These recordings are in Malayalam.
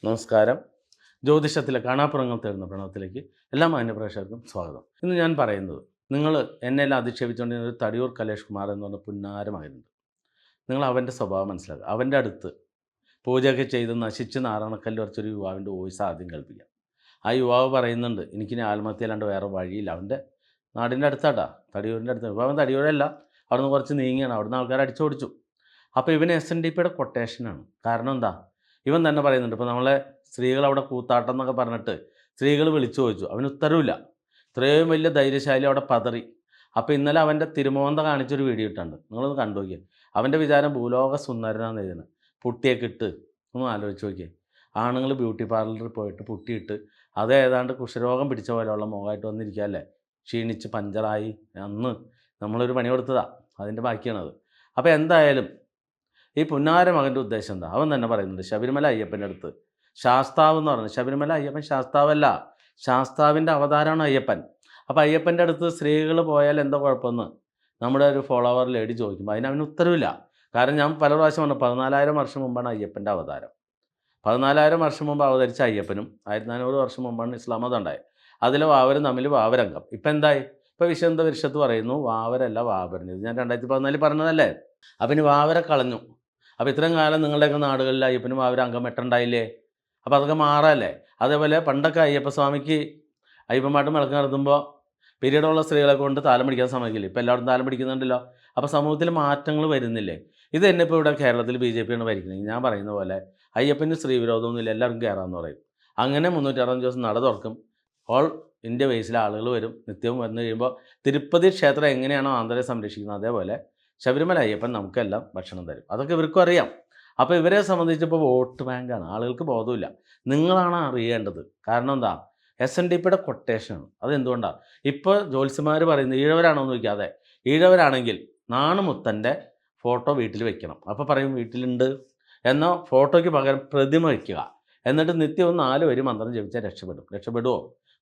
നമസ്കാരം. ജ്യോതിഷത്തിലെ കാണാപ്പുറങ്ങൾ തേടുന്ന പ്രണവത്തിലേക്ക് എല്ലാ മാന്യപ്രേക്ഷകർക്കും സ്വാഗതം. ഇന്ന് ഞാൻ പറയുന്നത്, നിങ്ങൾ എന്നെല്ലാം അധിക്ഷേപിച്ചുകൊണ്ടിരുന്ന ഒരു തടിയൂർ കലേഷ് കുമാർ എന്ന് പറഞ്ഞ പുന്നാരമായിരുന്നു. നിങ്ങൾ അവൻ്റെ സ്വഭാവം മനസ്സിലാക്കുക. അവൻ്റെ അടുത്ത് പൂജയൊക്കെ ചെയ്ത് നശിച്ച് നാരായണക്കല്ല് വരച്ചൊരു യുവാവിൻ്റെ വോയിസ് ആദ്യം കേൾപ്പിക്കാം. ആ യുവാവ് പറയുന്നുണ്ട്, എനിക്കിനി ആത്മഹത്യ അല്ലാണ്ട് വേറെ വഴിയില്ല. അവൻ്റെ നാടിൻ്റെ അടുത്താട്ടാ, തടിയൂരിൻ്റെ അടുത്ത്. ഇപ്പോൾ അവൻ തടിയൂരല്ല, അവിടുന്ന് കുറച്ച് നീങ്ങിയാണ്. അവിടുന്ന് ആൾക്കാർ അടിച്ചോടിച്ചു. അപ്പോൾ ഇവന് SNDPയുടെ കൊട്ടേഷനാണ്. കാരണം എന്താ, ഇവൻ തന്നെ പറയുന്നുണ്ട്, ഇപ്പോൾ നമ്മളെ സ്ത്രീകൾ അവിടെ കൂത്താട്ടം എന്നൊക്കെ പറഞ്ഞിട്ട് സ്ത്രീകൾ വിളിച്ചു ചോദിച്ചു, അവന് ഉത്തരവില്ല. ഇത്രയും വലിയ ധൈര്യശാലി അവിടെ പതറി. അപ്പോൾ ഇന്നലെ അവൻ്റെ തിരുമോന്ത കാണിച്ചൊരു വീഡിയോ ഇട്ടുണ്ട്, നിങ്ങളൊന്ന് കണ്ടു നോക്കിയേ. അവൻ്റെ വിചാരം ഭൂലോക സുന്ദരനാന്ന് എഴുതുന്നത്. പുട്ടിയൊക്കെ ഇട്ട് ഒന്ന് ആലോചിച്ച് നോക്കിയേ. ആണുങ്ങൾ ബ്യൂട്ടി പാർലറിൽ പോയിട്ട് പുട്ടിയിട്ട് അത് ഏതാണ്ട് കുഷ്ഠരോഗം പിടിച്ച പോലെയുള്ള മുഖമായിട്ട് വന്നിരിക്കുക അല്ലേ, ക്ഷീണിച്ച് പഞ്ചറായി. അന്ന് നമ്മളൊരു പണി കൊടുത്തതാണ്, അതിൻ്റെ ബാക്കിയാണത്. അപ്പോൾ എന്തായാലും ഈ പുന്നാര മകൻ്റെ ഉദ്ദേശം എന്താ, അവൻ തന്നെ പറയുന്നുണ്ട്, ശബരിമല അയ്യപ്പൻ്റെ അടുത്ത് ശാസ്താവ് എന്ന് പറയുന്നത്. ശബരിമല അയ്യപ്പൻ ശാസ്താവല്ല, ശാസ്താവിൻ്റെ അവതാരമാണ് അയ്യപ്പൻ. അപ്പോൾ അയ്യപ്പൻ്റെ അടുത്ത് സ്ത്രീകൾ പോയാൽ എന്താ കുഴപ്പമെന്ന് നമ്മുടെ ഒരു ഫോളോവർ ലേഡി ചോദിക്കുമ്പോൾ അതിന് ഉത്തരവില്ല. കാരണം ഞാൻ പല പ്രാവശ്യം പറഞ്ഞു, 14,000 വർഷം മുമ്പാണ് അയ്യപ്പൻ്റെ അവതാരം. 14,000 വർഷം മുമ്പ് അവതരിച്ച അയ്യപ്പനും 1400 വർഷം മുമ്പാണ് ഇസ്ലാം മതം ഉണ്ടായത്. അതിലെ വാവരും തമ്മിൽ വാവരംഗം. ഇപ്പം എന്തായി, ഇപ്പോൾ വിശുദ്ധ വിരുഷത്ത് പറയുന്നു വാവരല്ല വാവരൻ. ഇത് ഞാൻ 2014 പറഞ്ഞതല്ലേ. അപ്പം ഇനി വാവരെ കളഞ്ഞു. അപ്പോൾ ഇത്രയും കാലം നിങ്ങളുടെയൊക്കെ നാടുകളിൽ അയ്യപ്പനും വാവരും അംഗം വെട്ടുണ്ടായില്ലേ. അപ്പോൾ അതൊക്കെ മാറല്ലേ. അതേപോലെ പണ്ടൊക്കെ അയ്യപ്പസ്വാമിക്ക് അയ്യപ്പന്മാട്ട് വിളക്ക് നടത്തുമ്പോൾ പീരീഡുള്ള സ്ത്രീകളെ കൊണ്ട് താലം പിടിക്കാൻ സമ്മതിക്കില്ല. ഇപ്പോൾ എല്ലാവരും താലം പിടിക്കുന്നുണ്ടല്ലോ. അപ്പോൾ സമൂഹത്തിൽ മാറ്റങ്ങൾ വരുന്നില്ലേ. ഇത് തന്നെ ഇപ്പോൾ ഇവിടെ കേരളത്തിൽ BJP ആണ് ഭരിക്കുന്നത്. ഞാൻ പറയുന്ന പോലെ അയ്യപ്പന് സ്ത്രീ വിരോധമൊന്നുമില്ല, എല്ലാവർക്കും കയറാമെന്ന് പറയും. അങ്ങനെ 365 ദിവസം നട തുറക്കും. ഓൾ ഇന്ത്യ ബേസിലെ ആളുകൾ വരും. നിത്യവും വന്നു കഴിയുമ്പോൾ തിരുപ്പതി ക്ഷേത്രം എങ്ങനെയാണോ ആന്തരെ സംരക്ഷിക്കുന്നത്, അതേപോലെ ശബരിമല അയ്യപ്പൻ നമുക്കെല്ലാം ഭക്ഷണം തരും. അതൊക്കെ ഇവർക്കും അറിയാം. അപ്പോൾ ഇവരെ സംബന്ധിച്ചിപ്പോൾ വോട്ട് ബാങ്കാണ്, ആളുകൾക്ക് ബോധമില്ല. നിങ്ങളാണ് അറിയേണ്ടത്. കാരണം എന്താ, SNDPയുടെ കൊട്ടേഷനാണ്. അതെന്തുകൊണ്ടാണ്, ഇപ്പോൾ ജ്യോത്സ്യന്മാർ പറയുന്നത് ഈഴവരാണോ എന്ന് ചോദിക്കാതെ, ഈഴവരാണെങ്കിൽ നാണുമുത്തൻ്റെ ഫോട്ടോ വീട്ടിൽ വെക്കണം. അപ്പോൾ പറയും വീട്ടിലുണ്ട് എന്നാൽ ഫോട്ടോയ്ക്ക് പകരം പ്രതിമ വയ്ക്കുക. എന്നിട്ട് നിത്യവും 4 വരി മന്ത്രം ജപിച്ചാൽ രക്ഷപ്പെടുമോ?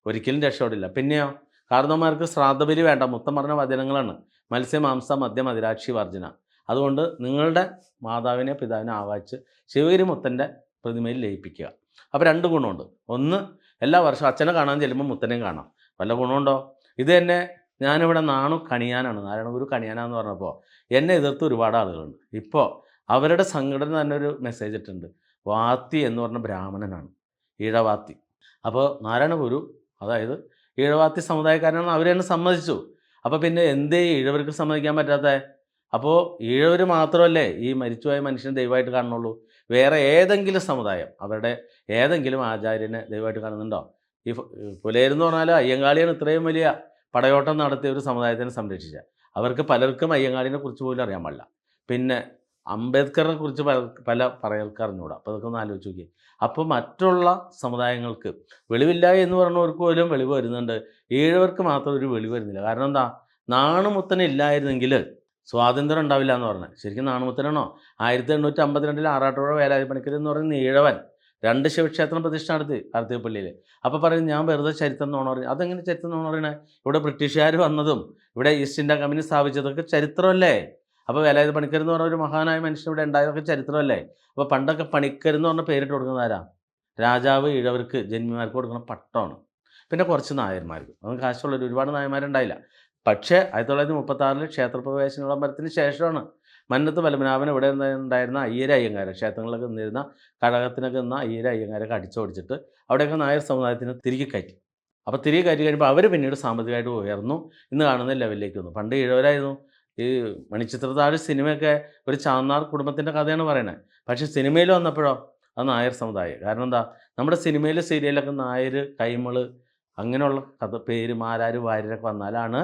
ഒരിക്കലും രക്ഷപ്പെടില്ല. പിന്നെയോ, കാരണവന്മാർക്ക് ശ്രാദ്ധബലി വേണ്ട, മുത്തം പറഞ്ഞ വചനങ്ങളാണ്. മത്സ്യമാംസ മദ്യം മദിരാക്ഷി വർജന. അതുകൊണ്ട് നിങ്ങളുടെ മാതാവിനെ പിതാവിനെ ആവാഹിച്ച് ശിവഗിരി മുത്തൻ്റെ പ്രതിമയിൽ ലയിപ്പിക്കുക. അപ്പോൾ 2 ഗുണമുണ്ട്. ഒന്ന്, എല്ലാ വർഷവും അച്ഛനെ കാണാൻ ചെല്ലുമ്പോൾ മുത്തനെയും കാണാം. വല്ല ഗുണമുണ്ടോ? ഇത് തന്നെ ഞാനിവിടെ നാണു കണിയാനാണ്, നാരായണഗുരു കണിയാനാന്ന് പറഞ്ഞപ്പോൾ എന്നെ എതിർത്ത് ഒരുപാട് ആളുകളുണ്ട്. ഇപ്പോൾ അവരുടെ സംഘടന തന്നെ ഒരു മെസ്സേജ് ഇട്ടുണ്ട്. വാത്തി എന്ന് പറഞ്ഞ ബ്രാഹ്മണനാണ്, ഈഴവാത്തി. അപ്പോൾ നാരായണഗുരു അതായത് ഈഴവാത്തി സമുദായക്കാരനാണ്, അവർ തന്നെ സമ്മതിച്ചു. അപ്പോൾ പിന്നെ എന്തേ ഈഴവർക്ക് സമ്മതിക്കാൻ പറ്റാത്തത്? അപ്പോൾ ഈഴവർ മാത്രമല്ലേ ഈ മരിച്ചുപോയ മനുഷ്യനെ ദൈവമായിട്ട് കാണുന്നുള്ളൂ? വേറെ ഏതെങ്കിലും സമുദായം അവരുടെ ഏതെങ്കിലും ആചാര്യനെ ദൈവമായിട്ട് കാണുന്നുണ്ടോ? ഈ പുലയരെന്ന് പറഞ്ഞാൽ അയ്യങ്കാളിയാണ് ഇത്രയും വലിയ പടയോട്ടം നടത്തിയ ഒരു സമുദായത്തിനെ സംരക്ഷിച്ച. അവർക്ക് പലർക്കും അയ്യങ്കാളിനെ കുറിച്ച് പോലും അറിയാൻ പാടില്ല. പിന്നെ അംബേദ്കറിനെ കുറിച്ച് പല പറയൽക്ക് അറിഞ്ഞുകൂടാ. അപ്പോൾ അതൊക്കെ ഒന്ന് ആലോചിച്ച് നോക്കി. അപ്പോൾ മറ്റുള്ള സമുദായങ്ങൾക്ക് വെളിവില്ല എന്ന് പറഞ്ഞവർക്ക് പോലും വെളിവ് വരുന്നുണ്ട്, ഈഴവർക്ക് മാത്രം ഒരു വെളിവ് വരുന്നില്ല. കാരണം എന്താ, നാണുമുത്തനില്ലായിരുന്നെങ്കിൽ സ്വാതന്ത്ര്യം ഉണ്ടാവില്ല എന്ന് പറഞ്ഞത്. ശരിക്കും നാണുമുത്തനാണോ? 1852 ആറാട്ടുപുഴ വേലായുധ പണിക്കർ എന്ന് പറയുന്ന ഈഴവൻ 2 ശിവക്ഷേത്രം പ്രതിഷ്ഠ നടത്തി കാർത്തികപ്പള്ളിയിൽ. അപ്പോൾ പറയും ഞാൻ വെറുതെ ചരിത്രം നോണ പറഞ്ഞു. അതെങ്ങനെ ചരിത്രം നോണ പറയണേ? ഇവിടെ ബ്രിട്ടീഷുകാർ വന്നതും ഇവിടെ ഈസ്റ്റ് ഇന്ത്യ കമ്പനി സ്ഥാപിച്ചതൊക്കെ ചരിത്രമല്ലേ. അപ്പോൾ വേലായുധ പണിക്കർ എന്ന് പറഞ്ഞ ഒരു മഹാനായ മനുഷ്യൻ ഇവിടെ ഉണ്ടായതൊക്കെ ചരിത്രമല്ലേ. അപ്പോൾ പണ്ടൊക്കെ പണിക്കർ എന്ന് പറഞ്ഞ പേരിട്ട് കൊടുക്കുന്നത് ആരാ? രാജാവ് ഈഴവർക്ക് ജന്മിമാർക്ക് കൊടുക്കുന്ന പട്ടമാണ്. പിന്നെ കുറച്ച് നായന്മാർക്ക്, അത് കാശുള്ളൊരു ഒരുപാട് നായന്മാരുണ്ടായില്ല. പക്ഷേ 1936 ക്ഷേത്രപ്രവേശന വിളംബരത്തിന് ശേഷമാണ് മന്നത്ത് പത്മനാഭൻ ഇവിടെ ഉണ്ടായിരുന്ന അയ്യര അയ്യങ്കാരെ, ക്ഷേത്രങ്ങളിലൊക്കെ നിന്നിരുന്ന കഴകത്തിനൊക്കെ നിന്ന അയ്യര അയ്യങ്കാരൊക്കെ അടിച്ചോടിച്ചിട്ട് അവിടെയൊക്കെ നായർ സമുദായത്തിന് തിരികെ കയറ്റി. അപ്പോൾ തിരികെ കയറ്റി കഴിയുമ്പോൾ അവർ പിന്നീട് സാമ്പത്തികമായിട്ട് ഉയർന്നു, ഇന്ന് കാണുന്ന ലെവലിലേക്ക് വന്നു. പണ്ട് ഈഴവരായിരുന്നു. ഈ മണിച്ചിത്രത്താഴ് സിനിമയൊക്കെ ഒരു ചാന്നാർ കുടുംബത്തിൻ്റെ കഥയാണ് പറയുന്നത്. പക്ഷേ സിനിമയിൽ വന്നപ്പോഴോ അത് നായർ സമുദായം. കാരണം എന്താ, നമ്മുടെ സിനിമയിൽ സീരിയലൊക്കെ നായർ കൈമള് അങ്ങനെയുള്ള കഥ പേര് മാരാർ വാര്യരൊക്കെ വന്നാലാണ്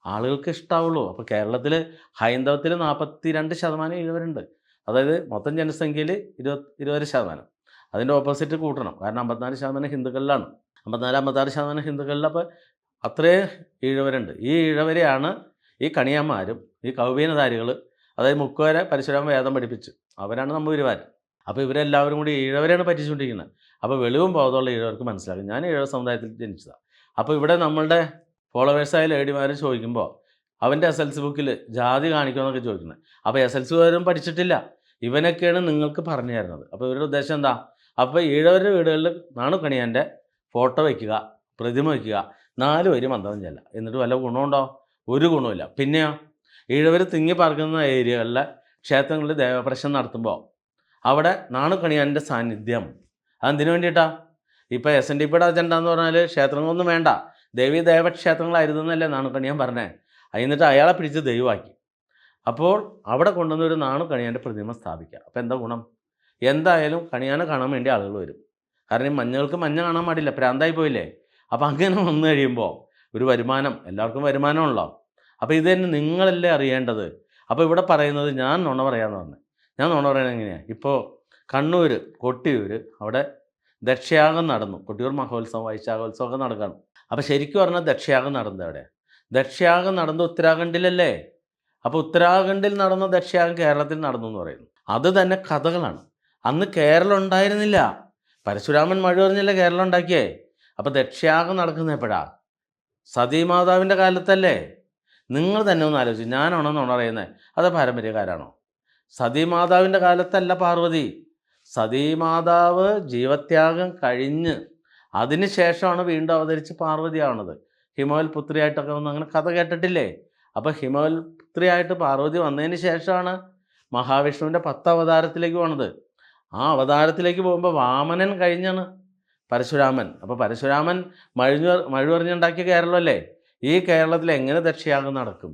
ആളുകൾക്ക് ഇഷ്ടാവുള്ളൂ. അപ്പോൾ കേരളത്തിൽ ഹൈന്ദവത്തിൽ 42% ഈഴവരുണ്ട്. അതായത് മൊത്തം ജനസംഖ്യയിൽ 20%. അതിൻ്റെ ഓപ്പോസിറ്റ് കൂട്ടണം. കാരണം 54% ഹിന്ദുക്കളിലാണ്, 54-56% ഹിന്ദുക്കളിൽ. അപ്പോൾ അത്രയും ഈഴവരുണ്ട്. ഈ ഈഴവരെയാണ് ഈ കണിയാന്മാരും ഈ കൗപീനധാരികൾ, അതായത് മുക്കുവരെ പരശുരാമ വേദം പഠിപ്പിച്ചു, അവരാണ് നമ്പൂതിരിമാർ. അപ്പോൾ ഇവരെല്ലാവരും കൂടി ഈഴവരെയാണ് പറ്റിച്ചുകൊണ്ടിരിക്കുന്നത്. അപ്പോൾ വെളിവും ബോധമുള്ള ഈഴവർക്ക് മനസ്സിലാക്കും, ഞാൻ ഈഴവ സമുദായത്തിൽ ജനിച്ചതാണ്. അപ്പോൾ ഇവിടെ നമ്മളുടെ ഫോളോവേഴ്സായ ലേഡിമാരും ചോദിക്കുമ്പോൾ അവൻ്റെ SLC ബുക്കിൽ ജാതി കാണിക്കുമെന്നൊക്കെ ചോദിക്കുന്നത്. അപ്പോൾ SLC കാരും പഠിച്ചിട്ടില്ല, ഇവനൊക്കെയാണ് നിങ്ങൾക്ക് പറഞ്ഞു തരുന്നത്. അപ്പോൾ ഇവരുടെ ഉദ്ദേശം എന്താ, അപ്പോൾ ഈഴവരുടെ വീടുകളിൽ നാണുക്കണിയാൻ്റെ ഫോട്ടോ വയ്ക്കുക, പ്രതിമ വയ്ക്കുക, 4 വരി മന്ത്രം ചെല്ലുക. എന്നിട്ട് വല്ല ഗുണമുണ്ടോ? ഒരു ഗുണവുമില്ല. പിന്നെയോ, ഈഴവർ തിങ്ങി പാർക്കുന്ന ഏരിയകളിലെ ക്ഷേത്രങ്ങളിൽ ദേവപ്രശ്നം നടത്തുമ്പോൾ അവിടെ നാണുക്കണിയാൻ്റെ സാന്നിധ്യം അതെന്തിനു വേണ്ടിയിട്ടാണ്? ഇപ്പോൾ SNDPയുടെ അജണ്ട എന്ന് പറഞ്ഞാൽ ക്ഷേത്രങ്ങളൊന്നും വേണ്ട, ദേവീ ദേവക്ഷേത്രങ്ങളായിരുന്നു എന്നല്ലേ നാണുക്കണിയാൻ പറഞ്ഞേ. എന്നിട്ട് അയാളെ പിടിച്ച് ദൈവമാക്കി. അപ്പോൾ അവിടെ കൊണ്ടുവന്ന് ഒരു നാണുക്കണിയാൻ്റെ പ്രതിമ സ്ഥാപിക്കുക. അപ്പോൾ എന്താ ഗുണം? എന്തായാലും കണിയാനെ കാണാൻ വേണ്ടി ആളുകൾ വരും. കാരണം ഈ മഞ്ഞൾക്ക് മഞ്ഞ കാണാൻ പാടില്ല, പ്രാന്തായി പോയില്ലേ. അപ്പോൾ അങ്ങനെ വന്നു കഴിയുമ്പോൾ ഒരു വരുമാനം, എല്ലാവർക്കും വരുമാനമുള്ളോ. അപ്പോൾ ഇത് തന്നെ നിങ്ങളല്ലേ അറിയേണ്ടത്. അപ്പോൾ ഇവിടെ പറയുന്നത് ഞാൻ നുണ പറയാമെന്ന് പറഞ്ഞു. ഞാൻ നുണ പറയുന്നത് എങ്ങനെയാണ്? ഇപ്പോൾ കണ്ണൂർ കൊട്ടിയൂർ അവിടെ ദക്ഷയാഗം നടന്നു. കൊട്ടിയൂർ മഹോത്സവം, വൈശാഖോത്സവം ഒക്കെ നടക്കണം. അപ്പോൾ ശരിക്കും പറഞ്ഞാൽ ദക്ഷയാഗം നടന്നത് എവിടെ? ദക്ഷയാഗം നടന്നത് ഉത്തരാഖണ്ഡിലല്ലേ. അപ്പോൾ ഉത്തരാഖണ്ഡിൽ നടന്ന ദക്ഷയാഗം കേരളത്തിൽ നടന്നു എന്ന് പറയുന്നു. അത് തന്നെ കഥകളാണ്. അന്ന് കേരളം ഉണ്ടായിരുന്നില്ല. പരശുരാമൻ മഴ പറഞ്ഞല്ലേ കേരളം ഉണ്ടാക്കിയേ. അപ്പോൾ ദക്ഷയാഗം നടക്കുന്നത് എപ്പോഴാണ്? സതീമാതാവിൻ്റെ കാലത്തല്ലേ. നിങ്ങൾ തന്നെ ഒന്ന് ആലോചിച്ചു. ഞാനാണോ നുണ പറയുന്നത്? അത് പാരമ്പര്യക്കാരാണോ? സതീമാതാവിൻ്റെ കാലത്തല്ല പാർവതി. സതീമാതാവ് ജീവത്യാഗം കഴിഞ്ഞ് അതിന് ശേഷമാണ് വീണ്ടും അവതരിച്ച് പാർവതിയാവുന്നത്. ഹിമവൽ പുത്രിയായിട്ടൊക്കെ വന്ന് അങ്ങനെ കഥ കേട്ടിട്ടില്ലേ? അപ്പോൾ ഹിമവൽ പുത്രിയായിട്ട് പാർവതി വന്നതിന് ശേഷമാണ് മഹാവിഷ്ണുവിൻ്റെ 10 അവതാരത്തിലേക്ക് പോണത്. ആ അവതാരത്തിലേക്ക് പോകുമ്പോൾ വാമനൻ കഴിഞ്ഞാണ് പരശുരാമൻ. അപ്പോൾ പരശുരാമൻ മഴുവറിഞ്ഞുണ്ടാക്കിയ കേരളമല്ലേ. ഈ കേരളത്തിൽ എങ്ങനെ ദക്ഷയാഗം നടക്കും?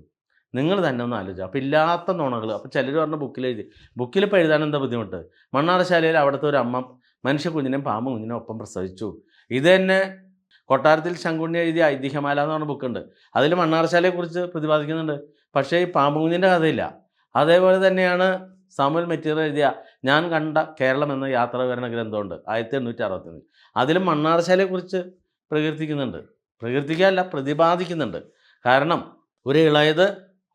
നിങ്ങൾ തന്നെ ഒന്ന് ആലോചിച്ചു. അപ്പോൾ ഇല്ലാത്ത നുണകൾ. അപ്പോൾ ചിലർ പറഞ്ഞ ബുക്കിൽ ഇപ്പോൾ എഴുതാൻ എന്താ ബുദ്ധിമുട്ട്? മണ്ണാറശാലയിൽ അവിടുത്തെ ഒരു അമ്മ മനുഷ്യ കുഞ്ഞിനെയും പാമ്പ് കുഞ്ഞിനെയും ഒപ്പം പ്രസവിച്ചു. ഇത് തന്നെ കൊട്ടാരത്തിൽ ശങ്കുണ്ണി എഴുതിയ ഐതിഹ്യമാല എന്ന് പറഞ്ഞ ബുക്കുണ്ട്. അതിൽ മണ്ണാറശാലയെക്കുറിച്ച് പ്രതിപാദിക്കുന്നുണ്ട്. പക്ഷേ ഈ പാമ്പ് കുഞ്ഞിൻ്റെ കഥയില്ല. അതേപോലെ തന്നെയാണ് സാമുവൽ മെറ്റീരിയൽ എഴുതിയ ഞാൻ കണ്ട കേരളം എന്ന യാത്രാവിവരണ ഗ്രന്ഥമുണ്ട് 1861. അതിലും മണ്ണാറശാലയെക്കുറിച്ച് പ്രതിപാദിക്കുന്നുണ്ട്. കാരണം ഒരു ഇളയത്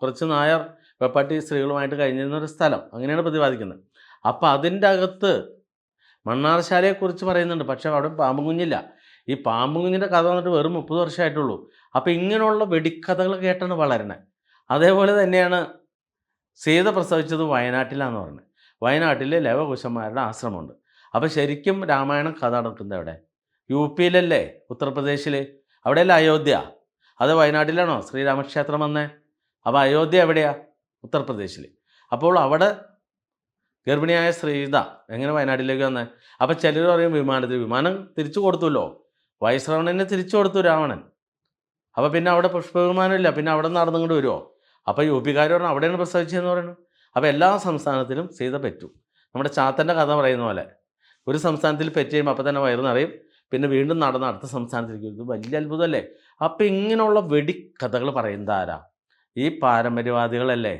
കുറച്ച് നായർ വെപ്പാട്ടി സ്ത്രീകളുമായിട്ട് കഴിഞ്ഞിരുന്ന ഒരു സ്ഥലം, അങ്ങനെയാണ് പ്രതിപാദിക്കുന്നത്. അപ്പോൾ അതിൻ്റെ അകത്ത് മണ്ണാറശാലയെക്കുറിച്ച് പറയുന്നുണ്ട്. പക്ഷേ അവിടെ പാമ്പും കുഞ്ഞില്ല. ഈ പാമ്പും കുഞ്ഞിൻ്റെ കഥ വന്നിട്ട് വെറും 30 വർഷമായിട്ടുള്ളൂ. അപ്പോൾ ഇങ്ങനെയുള്ള വെടിക്കഥകൾ കേട്ടാണ് വളരണേ. അതേപോലെ തന്നെയാണ് സീത പ്രസവിച്ചത് വയനാട്ടിലാണെന്ന് പറഞ്ഞത്. വയനാട്ടിൽ ലവകുശന്മാരുടെ ആശ്രമമുണ്ട്. അപ്പോൾ ശരിക്കും രാമായണം കഥ നടക്കുന്നത് എവിടെ? UP-യിലല്ലേ, ഉത്തർപ്രദേശിൽ. അവിടെയല്ല അയോധ്യ. അത് വയനാട്ടിലാണോ ശ്രീരാമക്ഷേത്രം വന്നേ? അപ്പോൾ അയോധ്യ എവിടെയാണ്? ഉത്തർപ്രദേശിൽ. അപ്പോൾ അവിടെ ഗർഭിണിയായ സീത എങ്ങനെ വയനാട്ടിലേക്ക് വന്നേ? അപ്പോൾ ചിലർ പറയും വിമാനം തിരിച്ചു കൊടുത്തുല്ലോ. വൈശ്രവണനെ തിരിച്ചു കൊടുത്തു രാവണൻ. അപ്പോൾ പിന്നെ അവിടെ പുഷ്പവിമാനമില്ല, പിന്നെ അവിടെ നടന്നുകൊണ്ട് വരുമോ? അപ്പോൾ UP-കാർ പറഞ്ഞു അവിടെയാണ് പ്രസവിച്ചതെന്ന് പറയുന്നു. അപ്പോൾ എല്ലാ സംസ്ഥാനത്തിലും സീത പെറ്റു. നമ്മുടെ ചാത്തൻ്റെ കഥ പറയുന്ന പോലെ ഒരു സംസ്ഥാനത്തിൽ പെറ്റ് കഴിയുമ്പോൾ അപ്പോൾ തന്നെ വയറ് നിറയും, പിന്നെ വീണ്ടും നടന്ന് അടുത്ത സംസ്ഥാനത്തിലേക്ക്. ഇത് വലിയ അത്ഭുതമല്ലേ. അപ്പോൾ ഇങ്ങനെയുള്ള വെടിക്കഥകൾ പറയുന്നത് ആരാ? ഈ പാരമ്പര്യവാദികളല്ലേ.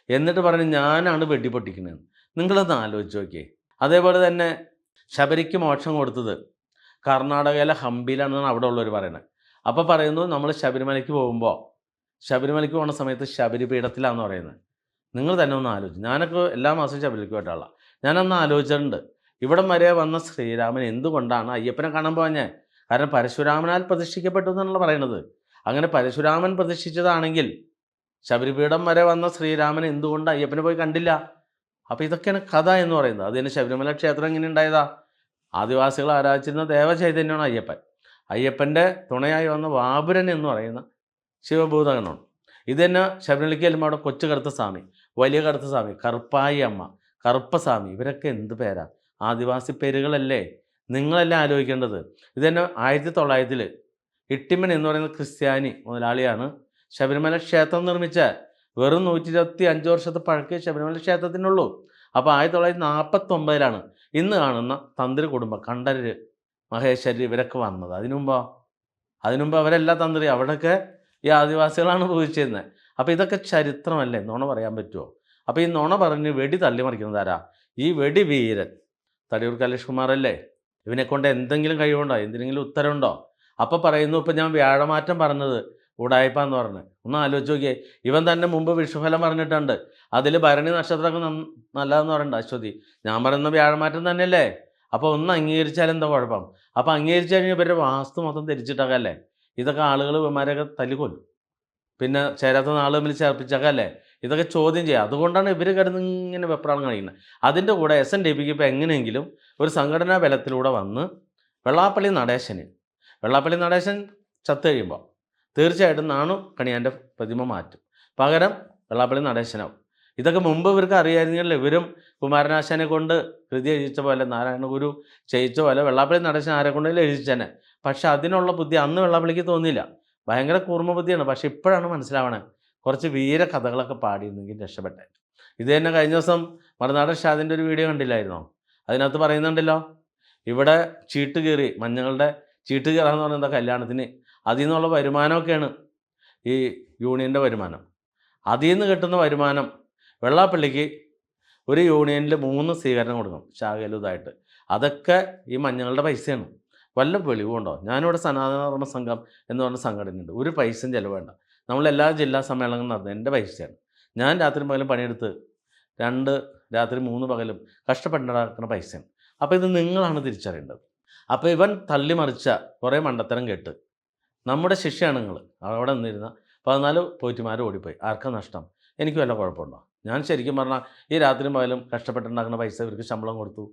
എന്നിട്ട് പറഞ്ഞു ഞാനാണ് വെടിപൊട്ടിക്കുന്നത്. നിങ്ങളൊന്ന് ആലോചിച്ച് നോക്കിയേ. അതേപോലെ തന്നെ ശബരിക്ക് മോക്ഷം കൊടുത്തത് കർണാടകയിലെ ഹംപിയിലാണെന്നാണ് അവിടെ ഉള്ളവർ പറയുന്നത്. അപ്പോൾ പറയുന്നു നമ്മൾ ശബരിമലയ്ക്ക് പോകുന്ന സമയത്ത് ശബരി പീഠത്തിലാണെന്ന് പറയുന്നത്. നിങ്ങൾ തന്നെ ഒന്ന് ആലോചിച്ചു. ഞാനൊക്കെ എല്ലാ മാസവും ശബരിമലയ്ക്ക് പോയിട്ടുള്ള ഞാനൊന്ന് ആലോചിച്ചിട്ടുണ്ട്. ഇവിടം വരെ വന്ന ശ്രീരാമൻ എന്തുകൊണ്ടാണ് അയ്യപ്പനെ കാണാൻ പോഞ്ഞത്? കാരണം പരശുരാമനാൽ പ്രതിഷ്ഠിക്കപ്പെട്ടു എന്നാണല്ലോ പറയുന്നത്. അങ്ങനെ പരശുരാമൻ പ്രതിഷ്ഠിച്ചതാണെങ്കിൽ ശബരിപീഠം വരെ വന്ന ശ്രീരാമൻ എന്തുകൊണ്ട് അയ്യപ്പനെ പോയി കണ്ടില്ല? അപ്പോൾ ഇതൊക്കെയാണ് കഥ എന്ന് പറയുന്നത്. അതിന് ശബരിമല ക്ഷേത്രം എങ്ങനെ ഉണ്ടായതാ? ആദിവാസികൾ ആരാധിച്ചിരുന്ന ദേവചൈതന്യമാണ് അയ്യപ്പൻ്റെ തുണയായി വന്ന വാപുരൻ എന്ന് പറയുന്ന ശിവഭൂതഗണമാണ്. ഇത് തന്നെ ശബരിമലയ്ക്ക് ചെല്ലുമ്പോൾ അവിടെ കൊച്ചു കറുത്തസ്വാമി, വലിയ കറുത്തസ്വാമി, കറുപ്പായി അമ്മ, കറുപ്പസ്വാമി, ഇവരൊക്കെ എന്ത് പേരാ? ആദിവാസി പേരുകളല്ലേ. നിങ്ങളല്ലേ ആലോചിക്കേണ്ടത്. ഇത് തന്നെ 1900 ഇട്ടിമൻ എന്ന് പറയുന്ന ക്രിസ്ത്യാനി മുതലാളിയാണ് ശബരിമല ക്ഷേത്രം നിർമ്മിച്ച. വെറും 125 വർഷത്തെ പഴക്കേ ശബരിമല ക്ഷേത്രത്തിനുള്ളൂ. അപ്പോൾ 1949 ഇന്ന് കാണുന്ന തന്ത്രി കുടുംബം കണ്ഠരര്, മഹേശ്വരി ഇവരൊക്കെ വന്നത്. അതിനുമുമ്പ് അവരെല്ലാം തന്ത്രി, അവിടെയൊക്കെ ഈ ആദിവാസികളാണ് പൂജിച്ചിരുന്നത്. അപ്പോൾ ഇതൊക്കെ ചരിത്രമല്ലേ, നുണ പറയാൻ പറ്റുമോ? അപ്പോൾ ഈ നുണ പറഞ്ഞ് വെടി തള്ളിമറിക്കുന്നത് ആരാ? ഈ വെടി വീരൻ തടിയൂർ കലേഷ് കുമാറല്ലേ. ഇവനെക്കൊണ്ട് എന്തെങ്കിലും കഴിവുണ്ടോ? എന്തിനെങ്കിലും ഉത്തരവുണ്ടോ? അപ്പോൾ പറയുന്നു ഇപ്പം ഞാൻ വ്യാഴമാറ്റം പറഞ്ഞത് ഉടായ്പാന്ന് പറഞ്ഞ്. ഒന്ന് ആലോചിച്ച് നോക്കിയേ. ഇവൻ തന്നെ മുമ്പ് വിഷുഫലം പറഞ്ഞിട്ടുണ്ട്. അതിൽ ഭരണി നക്ഷത്രമൊക്കെ നല്ലതെന്ന് പറയുന്നുണ്ട് അശ്വതി. ഞാൻ പറയുന്ന വ്യാഴമാറ്റം തന്നെയല്ലേ. അപ്പോൾ ഒന്ന് അംഗീകരിച്ചാൽ എന്താ കുഴപ്പം? അപ്പോൾ അംഗീകരിച്ച് കഴിഞ്ഞാൽ ഇവരുടെ വാസ്തു മൊത്തം തിരിച്ചിട്ടൊക്കെ. ഇതൊക്കെ ആളുകൾ ഇവന്മാരൊക്കെ തല്ലിക്കൊല്ലും. പിന്നെ ചേരാത്ത നാൾ തമ്മിൽ ചേർപ്പിച്ചൊക്കെ. ഇതൊക്കെ ചോദ്യം ചെയ്യുക. അതുകൊണ്ടാണ് ഇവർ കിടന്ന് ഇങ്ങനെ വെപ്രാളം കാണിക്കുന്നത്. അതിൻ്റെ കൂടെ SNDPക്ക് ഇപ്പോൾ എങ്ങനെയെങ്കിലും ഒരു സംഘടനാ ബലത്തിലൂടെ വന്ന് വെള്ളാപ്പള്ളി നടേശൻ ചത്തു കഴിയുമ്പോൾ തീർച്ചയായിട്ടും നാണു കണിയാൻ്റെ പ്രതിമ മാറ്റും. പകരം വെള്ളാപ്പള്ളി നടേശനാവും. ഇതൊക്കെ മുമ്പ് ഇവർക്ക് അറിയായിരുന്നെങ്കിൽ ഇവരും കുമാരനാശാനെ കൊണ്ട് കൃതി എഴുതിച്ച പോലെ, നാരായണ ഗുരു ചെയ്യിച്ച പോലെ വെള്ളാപ്പള്ളി നടേശൻ ആരെ കൊണ്ടെങ്കിലും എഴുതിച്ചേനെ. പക്ഷെ അതിനുള്ള ബുദ്ധി അന്ന് വെള്ളാപ്പള്ളിക്ക് തോന്നിയില്ല. ഭയങ്കര കൂർമ്മ ബുദ്ധിയാണ്. പക്ഷെ ഇപ്പോഴാണ് മനസ്സിലാവണേ, കുറച്ച് വീര കഥകളൊക്കെ പാടിയിരുന്നെങ്കിൽ രക്ഷപ്പെട്ടെ. ഇത് തന്നെ കഴിഞ്ഞ ദിവസം മറുനാടൻ ഷാദിൻ്റെ ഒരു വീഡിയോ കണ്ടില്ലായിരുന്നോ? അതിനകത്ത് പറയുന്നുണ്ടല്ലോ, ഇവിടെ ചീട്ട് കീറി, മഞ്ഞളുടെ ചീട്ട് കീറാന്ന് പറയുന്നത് കല്യാണത്തിന്, അതിൽ നിന്നുള്ള വരുമാനമൊക്കെയാണ് ഈ യൂണിയൻ്റെ വരുമാനം. അതിൽ നിന്ന് കിട്ടുന്ന വരുമാനം വെള്ളാപ്പള്ളിക്ക് ഒരു യൂണിയനിൽ 3 സ്വീകരണം കൊടുക്കണം, ശാഖയിലുതായിട്ട്. അതൊക്കെ ഈ മഞ്ഞളുടെ പൈസയാണ്. വല്ല വെളിവുണ്ടോ? ഞാനിവിടെ സനാതന ധർമ്മ സംഘം എന്ന് പറഞ്ഞ സംഘടനയുണ്ട്. ഒരു പൈസയും ചിലവ് വേണ്ട. നമ്മളെല്ലാ ജില്ലാ സമ്മേളനങ്ങളും നടന്നത് എൻ്റെ പൈസയാണ്. ഞാൻ രാത്രി പകലും പണിയെടുത്ത് 2 രാത്രി 3 പകലും കഷ്ടപ്പെട്ടുണ്ടാക്കുന്ന പൈസയാണ്. അപ്പോൾ ഇത് നിങ്ങളാണ് തിരിച്ചറിയേണ്ടത്. അപ്പോൾ ഇവൻ തള്ളിമറിച്ച കുറേ മണ്ടത്തരം കേട്ട് നമ്മുടെ ശിഷ്യയാണ് നിങ്ങൾ. അവിടെ നിന്നിരുന്ന 14 പോറ്റുമാർ ഓടിപ്പോയി. ആർക്കാ നഷ്ടം? എനിക്ക് വല്ല കുഴപ്പമുണ്ടോ? ഞാൻ ശരിക്കും പറഞ്ഞാൽ ഈ രാത്രിയും പകലും കഷ്ടപ്പെട്ടുണ്ടാക്കുന്ന പൈസ ഇവർക്ക് ശമ്പളം കൊടുത്തു,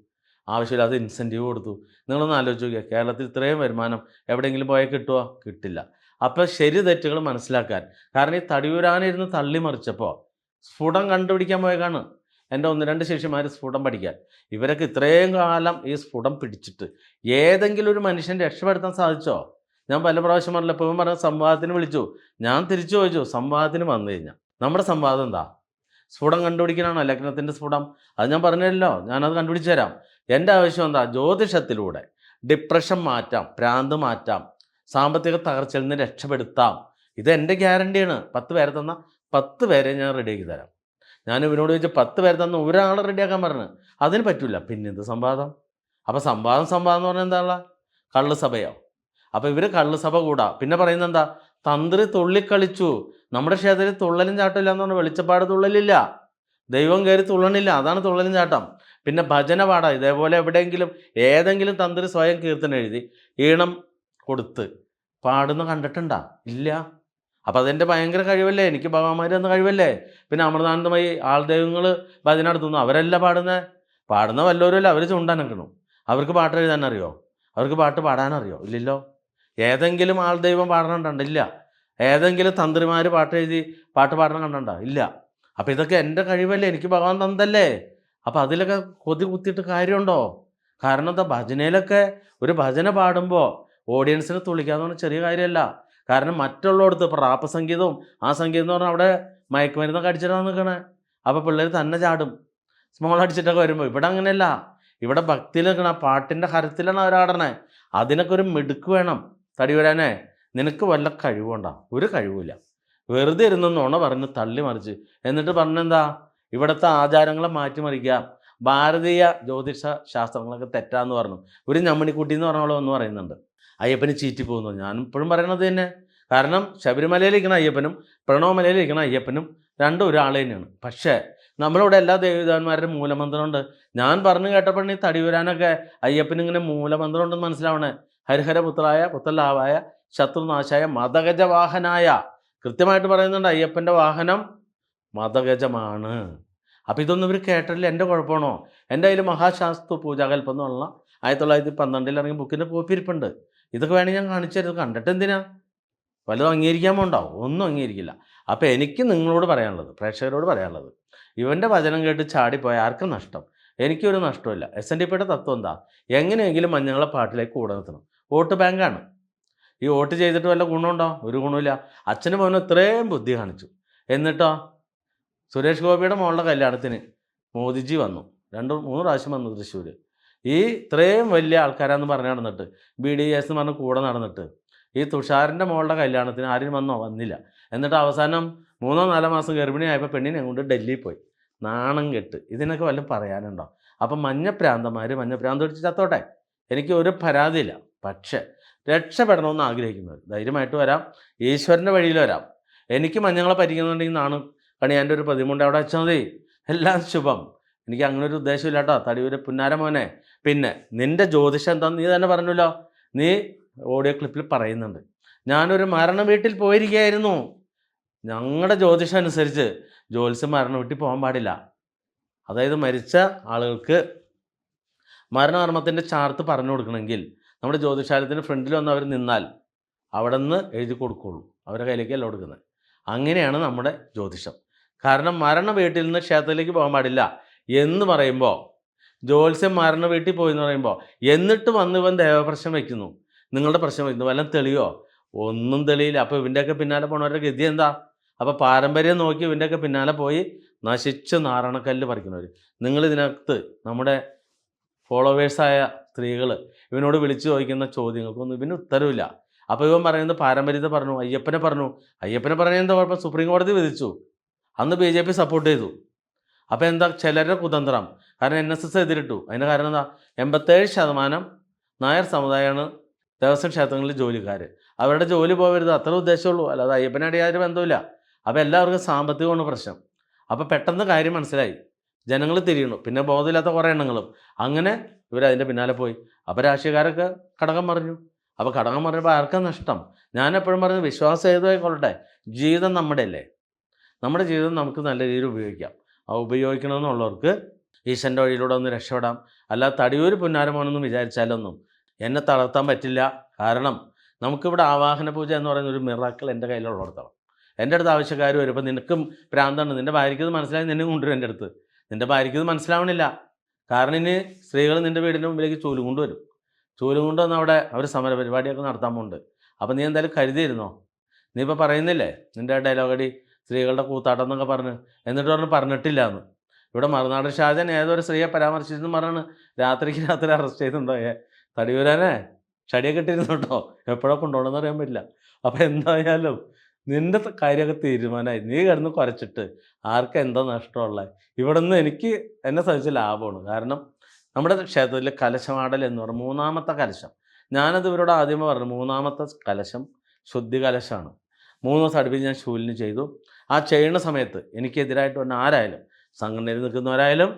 ആവശ്യമില്ലാതെ ഇൻസെൻറ്റീവ് കൊടുത്തു. നിങ്ങളൊന്ന് ആലോചിച്ച് നോക്കിയാൽ, കേരളത്തിൽ ഇത്രയും വരുമാനം എവിടെയെങ്കിലും പോയാൽ കിട്ടുമോ? കിട്ടില്ല. അപ്പോൾ ശരി തെറ്റുകൾ മനസ്സിലാക്കാൻ, കാരണം ഈ തടിയൂരാനിരുന്ന് തള്ളിമറിച്ചപ്പോൾ സ്ഫുടം കണ്ടുപിടിക്കാൻ പോയേക്കാണ് എൻ്റെ 1-2 ശിഷ്യന്മാർ സ്ഫുടം പഠിക്കാൻ. ഇവരൊക്കെ ഇത്രയും കാലം ഈ സ്ഫുടം പിടിച്ചിട്ട് ഏതെങ്കിലും ഒരു മനുഷ്യൻ രക്ഷപ്പെടുത്താൻ സാധിച്ചോ? ഞാൻ പല പ്രാവശ്യം പറഞ്ഞില്ല, ഇപ്പം പറഞ്ഞ സംവാദത്തിന് വിളിച്ചു. ഞാൻ തിരിച്ചു ചോദിച്ചു, സംവാദത്തിന് വന്നു കഴിഞ്ഞാൽ നമ്മുടെ സംവാദം എന്താ? സ്ഫുടം കണ്ടുപിടിക്കാനാണോ? ലഗ്നത്തിൻ്റെ സ്ഫുടം? അത് ഞാൻ പറഞ്ഞല്ലോ, ഞാനത് കണ്ടുപിടിച്ച് തരാം. എൻ്റെ ആവശ്യം എന്താ? ജ്യോതിഷത്തിലൂടെ ഡിപ്രഷൻ മാറ്റാം, ഭ്രാന്ത് മാറ്റാം, സാമ്പത്തിക തകർച്ചയിൽ നിന്ന് രക്ഷപ്പെടുത്താം. ഇത് എൻ്റെ ഗ്യാരണ്ടിയാണ്. 10 പേരെ തന്നാൽ 10 പേരെ ഞാൻ റെഡിയാക്കി തരാം. ഞാൻ ഇവനോട് ചോദിച്ചാൽ 10 പേരെ തന്ന ഒരാളെ റെഡിയാക്കാൻ പറഞ്ഞു. അതിന് പറ്റില്ല. പിന്നെ എന്ത് സംവാദം? അപ്പോൾ സംവാദം എന്ന് പറഞ്ഞാൽ എന്താ? കള്ള് സഭയോ? അപ്പോൾ ഇവർ കള്ള് സഭ കൂടാ. പിന്നെ പറയുന്നത് എന്താ? തന്ത്രി തുള്ളിക്കളിച്ചു. നമ്മുടെ ക്ഷേത്രത്തിൽ തുള്ളലും ചാട്ടമില്ല എന്ന് പറഞ്ഞാൽ വെളിച്ചപ്പാട് തുള്ളലില്ല, ദൈവം കയറി തുള്ളണില്ല, അതാണ് തുള്ളലും ചാട്ടം. പിന്നെ ഭജന പാടാം. ഇതേപോലെ എവിടെയെങ്കിലും ഏതെങ്കിലും തന്ത്രി സ്വയം കീർത്തനം എഴുതി ഈണം കൊടുത്ത് പാടുന്ന കണ്ടിട്ടുണ്ടാ? ഇല്ല. അപ്പോൾ അതെൻ്റെ ഭയങ്കര കഴിവല്ലേ? എനിക്ക് ഭഗവാന്മാർ തന്ന കഴിവല്ലേ? പിന്നെ അമൃതാനന്ദമായി ആൾദൈവങ്ങൾ ഭജന നടത്തുന്നു, അവരല്ല പാടുന്ന വല്ലവരുമല്ല. അവർ ചുണ്ടാനക്കണം. അവർക്ക് പാട്ട് എഴുതാൻ അറിയോ? അവർക്ക് പാട്ട് പാടാനറിയോ? ഇല്ലല്ലോ. ഏതെങ്കിലും ആൾദൈവം പാടണുണ്ടോ? ഏതെങ്കിലും തന്ത്രിമാർ പാട്ട് എഴുതി പാട്ട് പാടണം കണ്ടോ? ഇല്ല. അപ്പോൾ ഇതൊക്കെ എൻ്റെ കഴിവല്ലേ? എനിക്ക് ഭഗവാൻ തന്നതല്ലേ? അപ്പോൾ അതിലൊക്കെ കൊതി കുത്തിയിട്ട് കാര്യമുണ്ടോ? കാരണം എന്താ? ഭജനയിലൊക്കെ ഒരു ഭജന പാടുമ്പോൾ ഓഡിയൻസിനെ തുള്ളിക്കാന്ന് പറഞ്ഞാൽ ചെറിയ കാര്യമല്ല. കാരണം മറ്റുള്ളടത്ത് ഇപ്പോൾ റാപ്പ് സംഗീതവും ആ സംഗീതം എന്ന് പറഞ്ഞാൽ അവിടെ മയക്കുമരുന്നൊക്കെ അടിച്ചിട്ടാണ് നിൽക്കണേ. അപ്പോൾ പിള്ളേർ തന്നെ ചാടും സ്മോൾ അടിച്ചിട്ടൊക്കെ വരുമ്പോൾ. ഇവിടെ അങ്ങനെയല്ല. ഇവിടെ ഭക്തിയിൽ നിൽക്കണം, പാട്ടിൻ്റെ ഹരത്തിലാണ് അവരാടണേ. അതിനൊക്കെ ഒരു മിടുക്ക് വേണം. തടി വരാനേ നിനക്ക് വല്ല കഴിവുണ്ടോ? ഒരു കഴിവില്ല. വെറുതെ ഇരുന്ന് നുണ പറഞ്ഞ് തള്ളി മറിച്ച് എന്നിട്ട് പറഞ്ഞെന്താ? ഇവിടുത്തെ ആചാരങ്ങളെ മാറ്റിമറിക്കുക, ഭാരതീയ ജ്യോതിഷ ശാസ്ത്രങ്ങളൊക്കെ തെറ്റാന്ന് പറഞ്ഞു. ഒരു ഞമ്മണിക്കുട്ടി എന്ന് പറഞ്ഞോളൂ പറയുന്നുണ്ട്, അയ്യപ്പന് ചീറ്റി പോകുന്നു. ഞാനും ഇപ്പോഴും പറയണത് തന്നെ. കാരണം ശബരിമലയിലിരിക്കുന്ന അയ്യപ്പനും പ്രണവമലയിലിരിക്കുന്ന അയ്യപ്പനും രണ്ടും ഒരാൾ തന്നെയാണ്. പക്ഷേ നമ്മളിവിടെ എല്ലാ ദേവീദേവന്മാരുടെ മൂലമന്ത്രമുണ്ട്. ഞാൻ പറഞ്ഞു കേട്ടപ്പോൾ ഈ തടിയൂരാനൊക്കെ അയ്യപ്പനിങ്ങനെ മൂലമന്ത്രമുണ്ടെന്ന് മനസ്സിലാവണേ. ഹരിഹരപുത്രായ പുത്രലാവായ ശത്രുനാശായ മദഗജവാഹനായ, കൃത്യമായിട്ട് പറയുന്നുണ്ട് അയ്യപ്പൻ്റെ വാഹനം മദഗജമാണ്. അപ്പോൾ ഇതൊന്നും ഇവർ കേട്ടില്ല. എൻ്റെ കുഴപ്പമാണോ? എൻ്റെ കയ്യിൽ മഹാശാസ്തു പൂജാകൽപ്പം എന്നുള്ള 1912 ഇറങ്ങിയ ബുക്കിൻ്റെ കോപ്പിയിരിപ്പുണ്ട്. ഇതൊക്കെ വേണമെങ്കിൽ ഞാൻ കാണിച്ചു തരും. കണ്ടിട്ട് എന്തിനാ? വല്ലതും അംഗീകരിക്കാൻ പോണ്ടാവും? ഒന്നും അംഗീകരിക്കില്ല. അപ്പോൾ എനിക്ക് നിങ്ങളോട് പറയാനുള്ളത്, പ്രേക്ഷകരോട് പറയാനുള്ളത്, ഇവൻ്റെ വചനം കേട്ട് ചാടിപ്പോയ ആർക്കും നഷ്ടം, എനിക്കൊരു നഷ്ടമില്ല. SNDPയുടെ തത്വം എന്താ? എങ്ങനെയെങ്കിലും മഞ്ഞങ്ങളെ പാട്ടിലേക്ക് കൂടെ നിർത്തണം. വോട്ട് ബാങ്കാണ്. ഈ വോട്ട് ചെയ്തിട്ട് വല്ല ഗുണമുണ്ടോ? ഒരു ഗുണമില്ല. അച്ഛനും മോനും ഇത്രയും ബുദ്ധി കാണിച്ചു. എന്നിട്ടോ സുരേഷ് ഗോപിയുടെ മോളുടെ കല്യാണത്തിന് മോദിജി വന്നു. 2-3 പ്രാവശ്യം വന്നു തൃശ്ശൂർ. ഈ ഇത്രയും വലിയ ആൾക്കാരാന്ന് പറഞ്ഞ് നടന്നിട്ട്, BDS എന്ന് പറഞ്ഞ് കൂടെ നടന്നിട്ട്, ഈ തുഷാറിൻ്റെ മോളുടെ കല്യാണത്തിന് ആരും വന്നില്ല. എന്നിട്ട് അവസാനം 3-4 മാസം ഗർഭിണിയായപ്പോൾ പെണ്ണിനെ കൊണ്ട് ഡൽഹിയിൽ പോയി. നാണം കെട്ട്. ഇതിനൊക്കെ വല്ലതും പറയാനുണ്ടോ? അപ്പം മഞ്ഞപ്രാന്തന്മാർ മഞ്ഞപ്രാന്ത് പിടിച്ച് ചത്തോട്ടെ, എനിക്ക് ഒരു പരാതിയില്ല. പക്ഷേ രക്ഷപ്പെടണമെന്ന് ആഗ്രഹിക്കുന്നവർ ധൈര്യമായിട്ട് വരാം, ഈശ്വരൻ്റെ വഴിയിൽ വരാം. എനിക്ക് മഞ്ഞങ്ങളെ പരിക്കുന്നുണ്ടെങ്കിൽ നാണ് കണിയാൻ്റെ ഒരു പ്രതിമുണ്ട് അവിടെ വെച്ചാൽ മതി. എല്ലാം ശുഭം. എനിക്ക് അങ്ങനെ ഒരു ഉദ്ദേശമില്ല കേട്ടോ, തടിയൂര് പുന്നാര മോനെ. പിന്നെ നിൻ്റെ ജ്യോതിഷം എന്താണെന്ന് നീ തന്നെ പറഞ്ഞല്ലോ. നീ ഓഡിയോ ക്ലിപ്പിൽ പറയുന്നുണ്ട്, ഞാനൊരു മരണ വീട്ടിൽ പോയിരിക്കുകയായിരുന്നു. ഞങ്ങളുടെ ജ്യോതിഷം അനുസരിച്ച് ജ്യോത്സ്യം മരണ വീട്ടിൽ പോകാൻ പാടില്ല. അതായത് മരിച്ച ആളുകൾക്ക് മരണകർമ്മത്തിൻ്റെ ചാർത്ത് പറഞ്ഞു കൊടുക്കണമെങ്കിൽ നമ്മുടെ ജ്യോതിശാലയത്തിൻ്റെ ഫ്രണ്ടിൽ വന്ന് അവർ നിന്നാൽ അവിടെ നിന്ന് എഴുതി കൊടുക്കുകയുള്ളൂ. അവരുടെ കയ്യിലേക്കല്ല കൊടുക്കുന്നത്. അങ്ങനെയാണ് നമ്മുടെ ജ്യോതിഷം. കാരണം മരണ വീട്ടിൽ നിന്ന് ക്ഷേത്രത്തിലേക്ക് പോകാൻ പാടില്ല എന്ന് പറയുമ്പോൾ, ജ്യോത്സ്യം മരണ വീട്ടിൽ പോയി എന്ന് പറയുമ്പോൾ, എന്നിട്ട് വന്ന് ഇവൻ ദേവപ്രശ്നം വയ്ക്കുന്നു, നിങ്ങളുടെ പ്രശ്നം വയ്ക്കുന്നു, വല്ലതും തെളിയോ? ഒന്നും തെളിയില്ല. അപ്പോൾ ഇവൻ്റെയൊക്കെ പിന്നാലെ പോണവരുടെ ഗതി എന്താ? അപ്പോൾ പാരമ്പര്യം നോക്കി ഇവൻ്റെയൊക്കെ പിന്നാലെ പോയി നശിച്ച് നാരണക്കല്ല് പറിക്കുന്നവർ. നിങ്ങളിതിനകത്ത് നമ്മുടെ ഫോളോവേഴ്സായ സ്ത്രീകൾ ഇവനോട് വിളിച്ചു ചോദിക്കുന്ന ചോദ്യങ്ങൾക്കൊന്നും ഇവന് ഉത്തരവില്ല. അപ്പോൾ ഇവൻ പറയുന്നത് പാരമ്പര്യത്തെ പറഞ്ഞു, അയ്യപ്പനെ പറഞ്ഞു. അയ്യപ്പനെ പറഞ്ഞാൽ എന്താ കുഴപ്പം? സുപ്രീം കോടതി വിധിച്ചു. അന്ന് BJP സപ്പോർട്ട് ചെയ്തു. അപ്പോൾ എന്താ ചിലരുടെ കുതന്ത്രം? കാരണം NSS എതിരിട്ടു. അതിൻ്റെ കാരണം എന്താ? 87% നായർ സമുദായമാണ് ദേവസ്വം ക്ഷേത്രങ്ങളിൽ ജോലിക്കാർ. അവരുടെ ജോലി പോകരുത്, അത്ര ഉദ്ദേശമുള്ളൂ. അല്ലാതെ അയ്യപ്പനായിട്ട് യാതൊരു ബന്ധമില്ല. അപ്പോൾ എല്ലാവർക്കും സാമ്പത്തികമാണ് പ്രശ്നം. അപ്പോൾ പെട്ടെന്ന് കാര്യം മനസ്സിലായി, ജനങ്ങൾ തിരിയണു. പിന്നെ ബോധമില്ലാത്ത കുറേ എണ്ണങ്ങളും. അങ്ങനെ ഇവരതിൻ്റെ പിന്നാലെ പോയി. അപ്പോൾ രാഷ്ട്രീയക്കാരൊക്കെ കടകം പറഞ്ഞു. അപ്പോൾ കടകം പറഞ്ഞപ്പോൾ ആർക്കാ നഷ്ടം? ഞാൻ എപ്പോഴും പറയുന്നത്, വിശ്വാസം ഏതുമായിക്കൊള്ളട്ടെ, ജീവിതം നമ്മുടെ അല്ലേ. നമ്മുടെ ജീവിതം നമുക്ക് നല്ല രീതിയിൽ ഉപയോഗിക്കാം. ആ ഉപയോഗിക്കണമെന്നുള്ളവർക്ക് ഈശ്വരൻ്റെ വഴിയിലൂടെ ഒന്ന് രക്ഷപ്പെടാം. അല്ലാതെ തടിയൂർ പുന്നാരമോനെന്നും വിചാരിച്ചാലൊന്നും എന്നെ തളർത്താൻ പറ്റില്ല. കാരണം നമുക്കിവിടെ ആവാഹന പൂജ എന്ന് പറയുന്ന ഒരു മിറാക്കിൾ എൻ്റെ കയ്യിലുള്ളിടത്തോളം എൻ്റെ അടുത്ത് ആവശ്യക്കാർ വരുമ്പോൾ, നിനക്കും ഭ്രാന്താണ്, നിൻ്റെ ഭാര്യയ്ക്ക് ഇത് മനസ്സിലായി, നിന്നെ കൊണ്ടുവരും എൻ്റെ അടുത്ത്. നിൻ്റെ ഭാര്യയ്ക്ക് ഇത് മനസ്സിലാവണില്ല. കാരണം ഇനി സ്ത്രീകൾ നിൻ്റെ വീടിൻ്റെ മുമ്പിലേക്ക് ചൂലും കൊണ്ടുവരും. ചൂലും കൊണ്ടുവന്ന് അവിടെ അവർ സമര പരിപാടിയൊക്കെ നടത്താൻ പോകുന്നുണ്ട്. അപ്പോൾ നീ എന്തായാലും കരുതിയിരുന്നോ? നീ ഇപ്പോൾ പറയുന്നില്ലേ നിൻ്റെ ഡയലോഗടി സ്ത്രീകളുടെ കൂത്താട്ടം എന്നൊക്കെ പറഞ്ഞ്, എന്നിട്ട് പറഞ്ഞിട്ടില്ല എന്ന്. ഇവിടെ മറുനാടൻ ഷാജൻ ഏതൊരു സ്ത്രീയെ പരാമർശിച്ചെന്ന് പറഞ്ഞാണ് രാത്രിക്ക് രാത്രി അറസ്റ്റ് ചെയ്തിട്ടുണ്ടോ? തടിയൂരാനെ ഷടിയൊക്കെ ഇട്ടിരുന്നു കേട്ടോ, എപ്പോഴാണ് കൊണ്ടുപോകണമെന്ന് അറിയാൻ പറ്റില്ല. അപ്പോൾ എന്തായാലും നിൻ്റെ കാര്യമൊക്കെ തീരുമാനമായി. നീ കിടന്ന് കുരച്ചിട്ട് ആർക്കും എന്താ നഷ്ടമുള്ളത്? ഇവിടെ നിന്ന് എനിക്ക് എന്നെ സംബന്ധിച്ച് ലാഭമാണ്. കാരണം നമ്മുടെ ക്ഷേത്രത്തിൽ കലശമാടൽ എന്ന് പറഞ്ഞാൽ മൂന്നാമത്തെ കലശം. ഞാനത് ഇവരോട് ആദ്യമേ പറഞ്ഞു, മൂന്നാമത്തെ കലശം ശുദ്ധി കലശമാണ്. 3 ദിവസം അടുപ്പിച്ച് ഞാൻ ശൂലിന് ചെയ്തു. ആ ചെയ്യുന്ന സമയത്ത് എനിക്കെതിരായിട്ട് വന്ന ആരായാലും, സംഘടനയിൽ നിൽക്കുന്നവരായാലും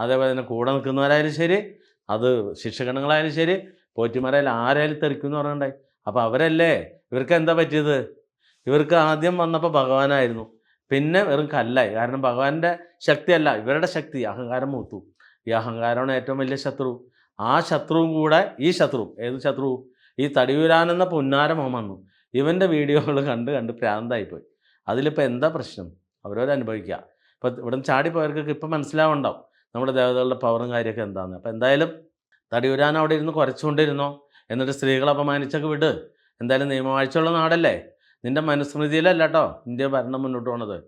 അതേപോലെ തന്നെ കൂടെ നിൽക്കുന്നവരായാലും ശരി, അത് ശിക്ഷകണങ്ങളായാലും ശരി, പോറ്റിമാരായാലും ആരായാലും തെറിക്കുമെന്ന് പറഞ്ഞിട്ടുണ്ടായി. അപ്പോൾ അവരല്ലേ, ഇവർക്ക് എന്താ പറ്റിയത്? ഇവർക്ക് ആദ്യം വന്നപ്പോൾ ഭഗവാനായിരുന്നു, പിന്നെ വെറും കല്ലായി. കാരണം ഭഗവാന്റെ ശക്തിയല്ല, ഇവരുടെ ശക്തി, അഹങ്കാരം മൂത്തു. ഈ അഹങ്കാരമാണ് ഏറ്റവും വലിയ ശത്രു. ആ ശത്രുവും കൂടെ ഈ ശത്രു, ഏത് ശത്രു? ഈ തടിയൂരാനെന്ന പുന്നാരമോൻ വന്നു. ഇവൻ്റെ വീഡിയോകൾ കണ്ട് കണ്ട് പ്രാന്തായിപ്പോയി. അതിലിപ്പോൾ എന്താ പ്രശ്നം? അവരവരനുഭവിക്കുക. ഇപ്പോൾ ഇവിടെ ചാടിപ്പോയവർക്കൊക്കെ ഇപ്പം മനസ്സിലാവുണ്ടാവും നമ്മുടെ ദേവതകളുടെ പവറും കാര്യമൊക്കെ എന്താണെന്ന്. അപ്പോൾ എന്തായാലും തടിയൂരാൻ അവിടെ ഇരുന്ന് കുരച്ചുകൊണ്ടിരുന്നോ, എന്നിട്ട് സ്ത്രീകളെ അപമാനിച്ചൊക്കെ വിട്. എന്തായാലും നിയമവാഴ്ചയുള്ള നാടല്ലേ. നിൻ്റെ മനുസ്മൃതിയിലല്ല കേട്ടോ ഇന്ത്യ ഭരണം മുന്നോട്ട് പോണത്.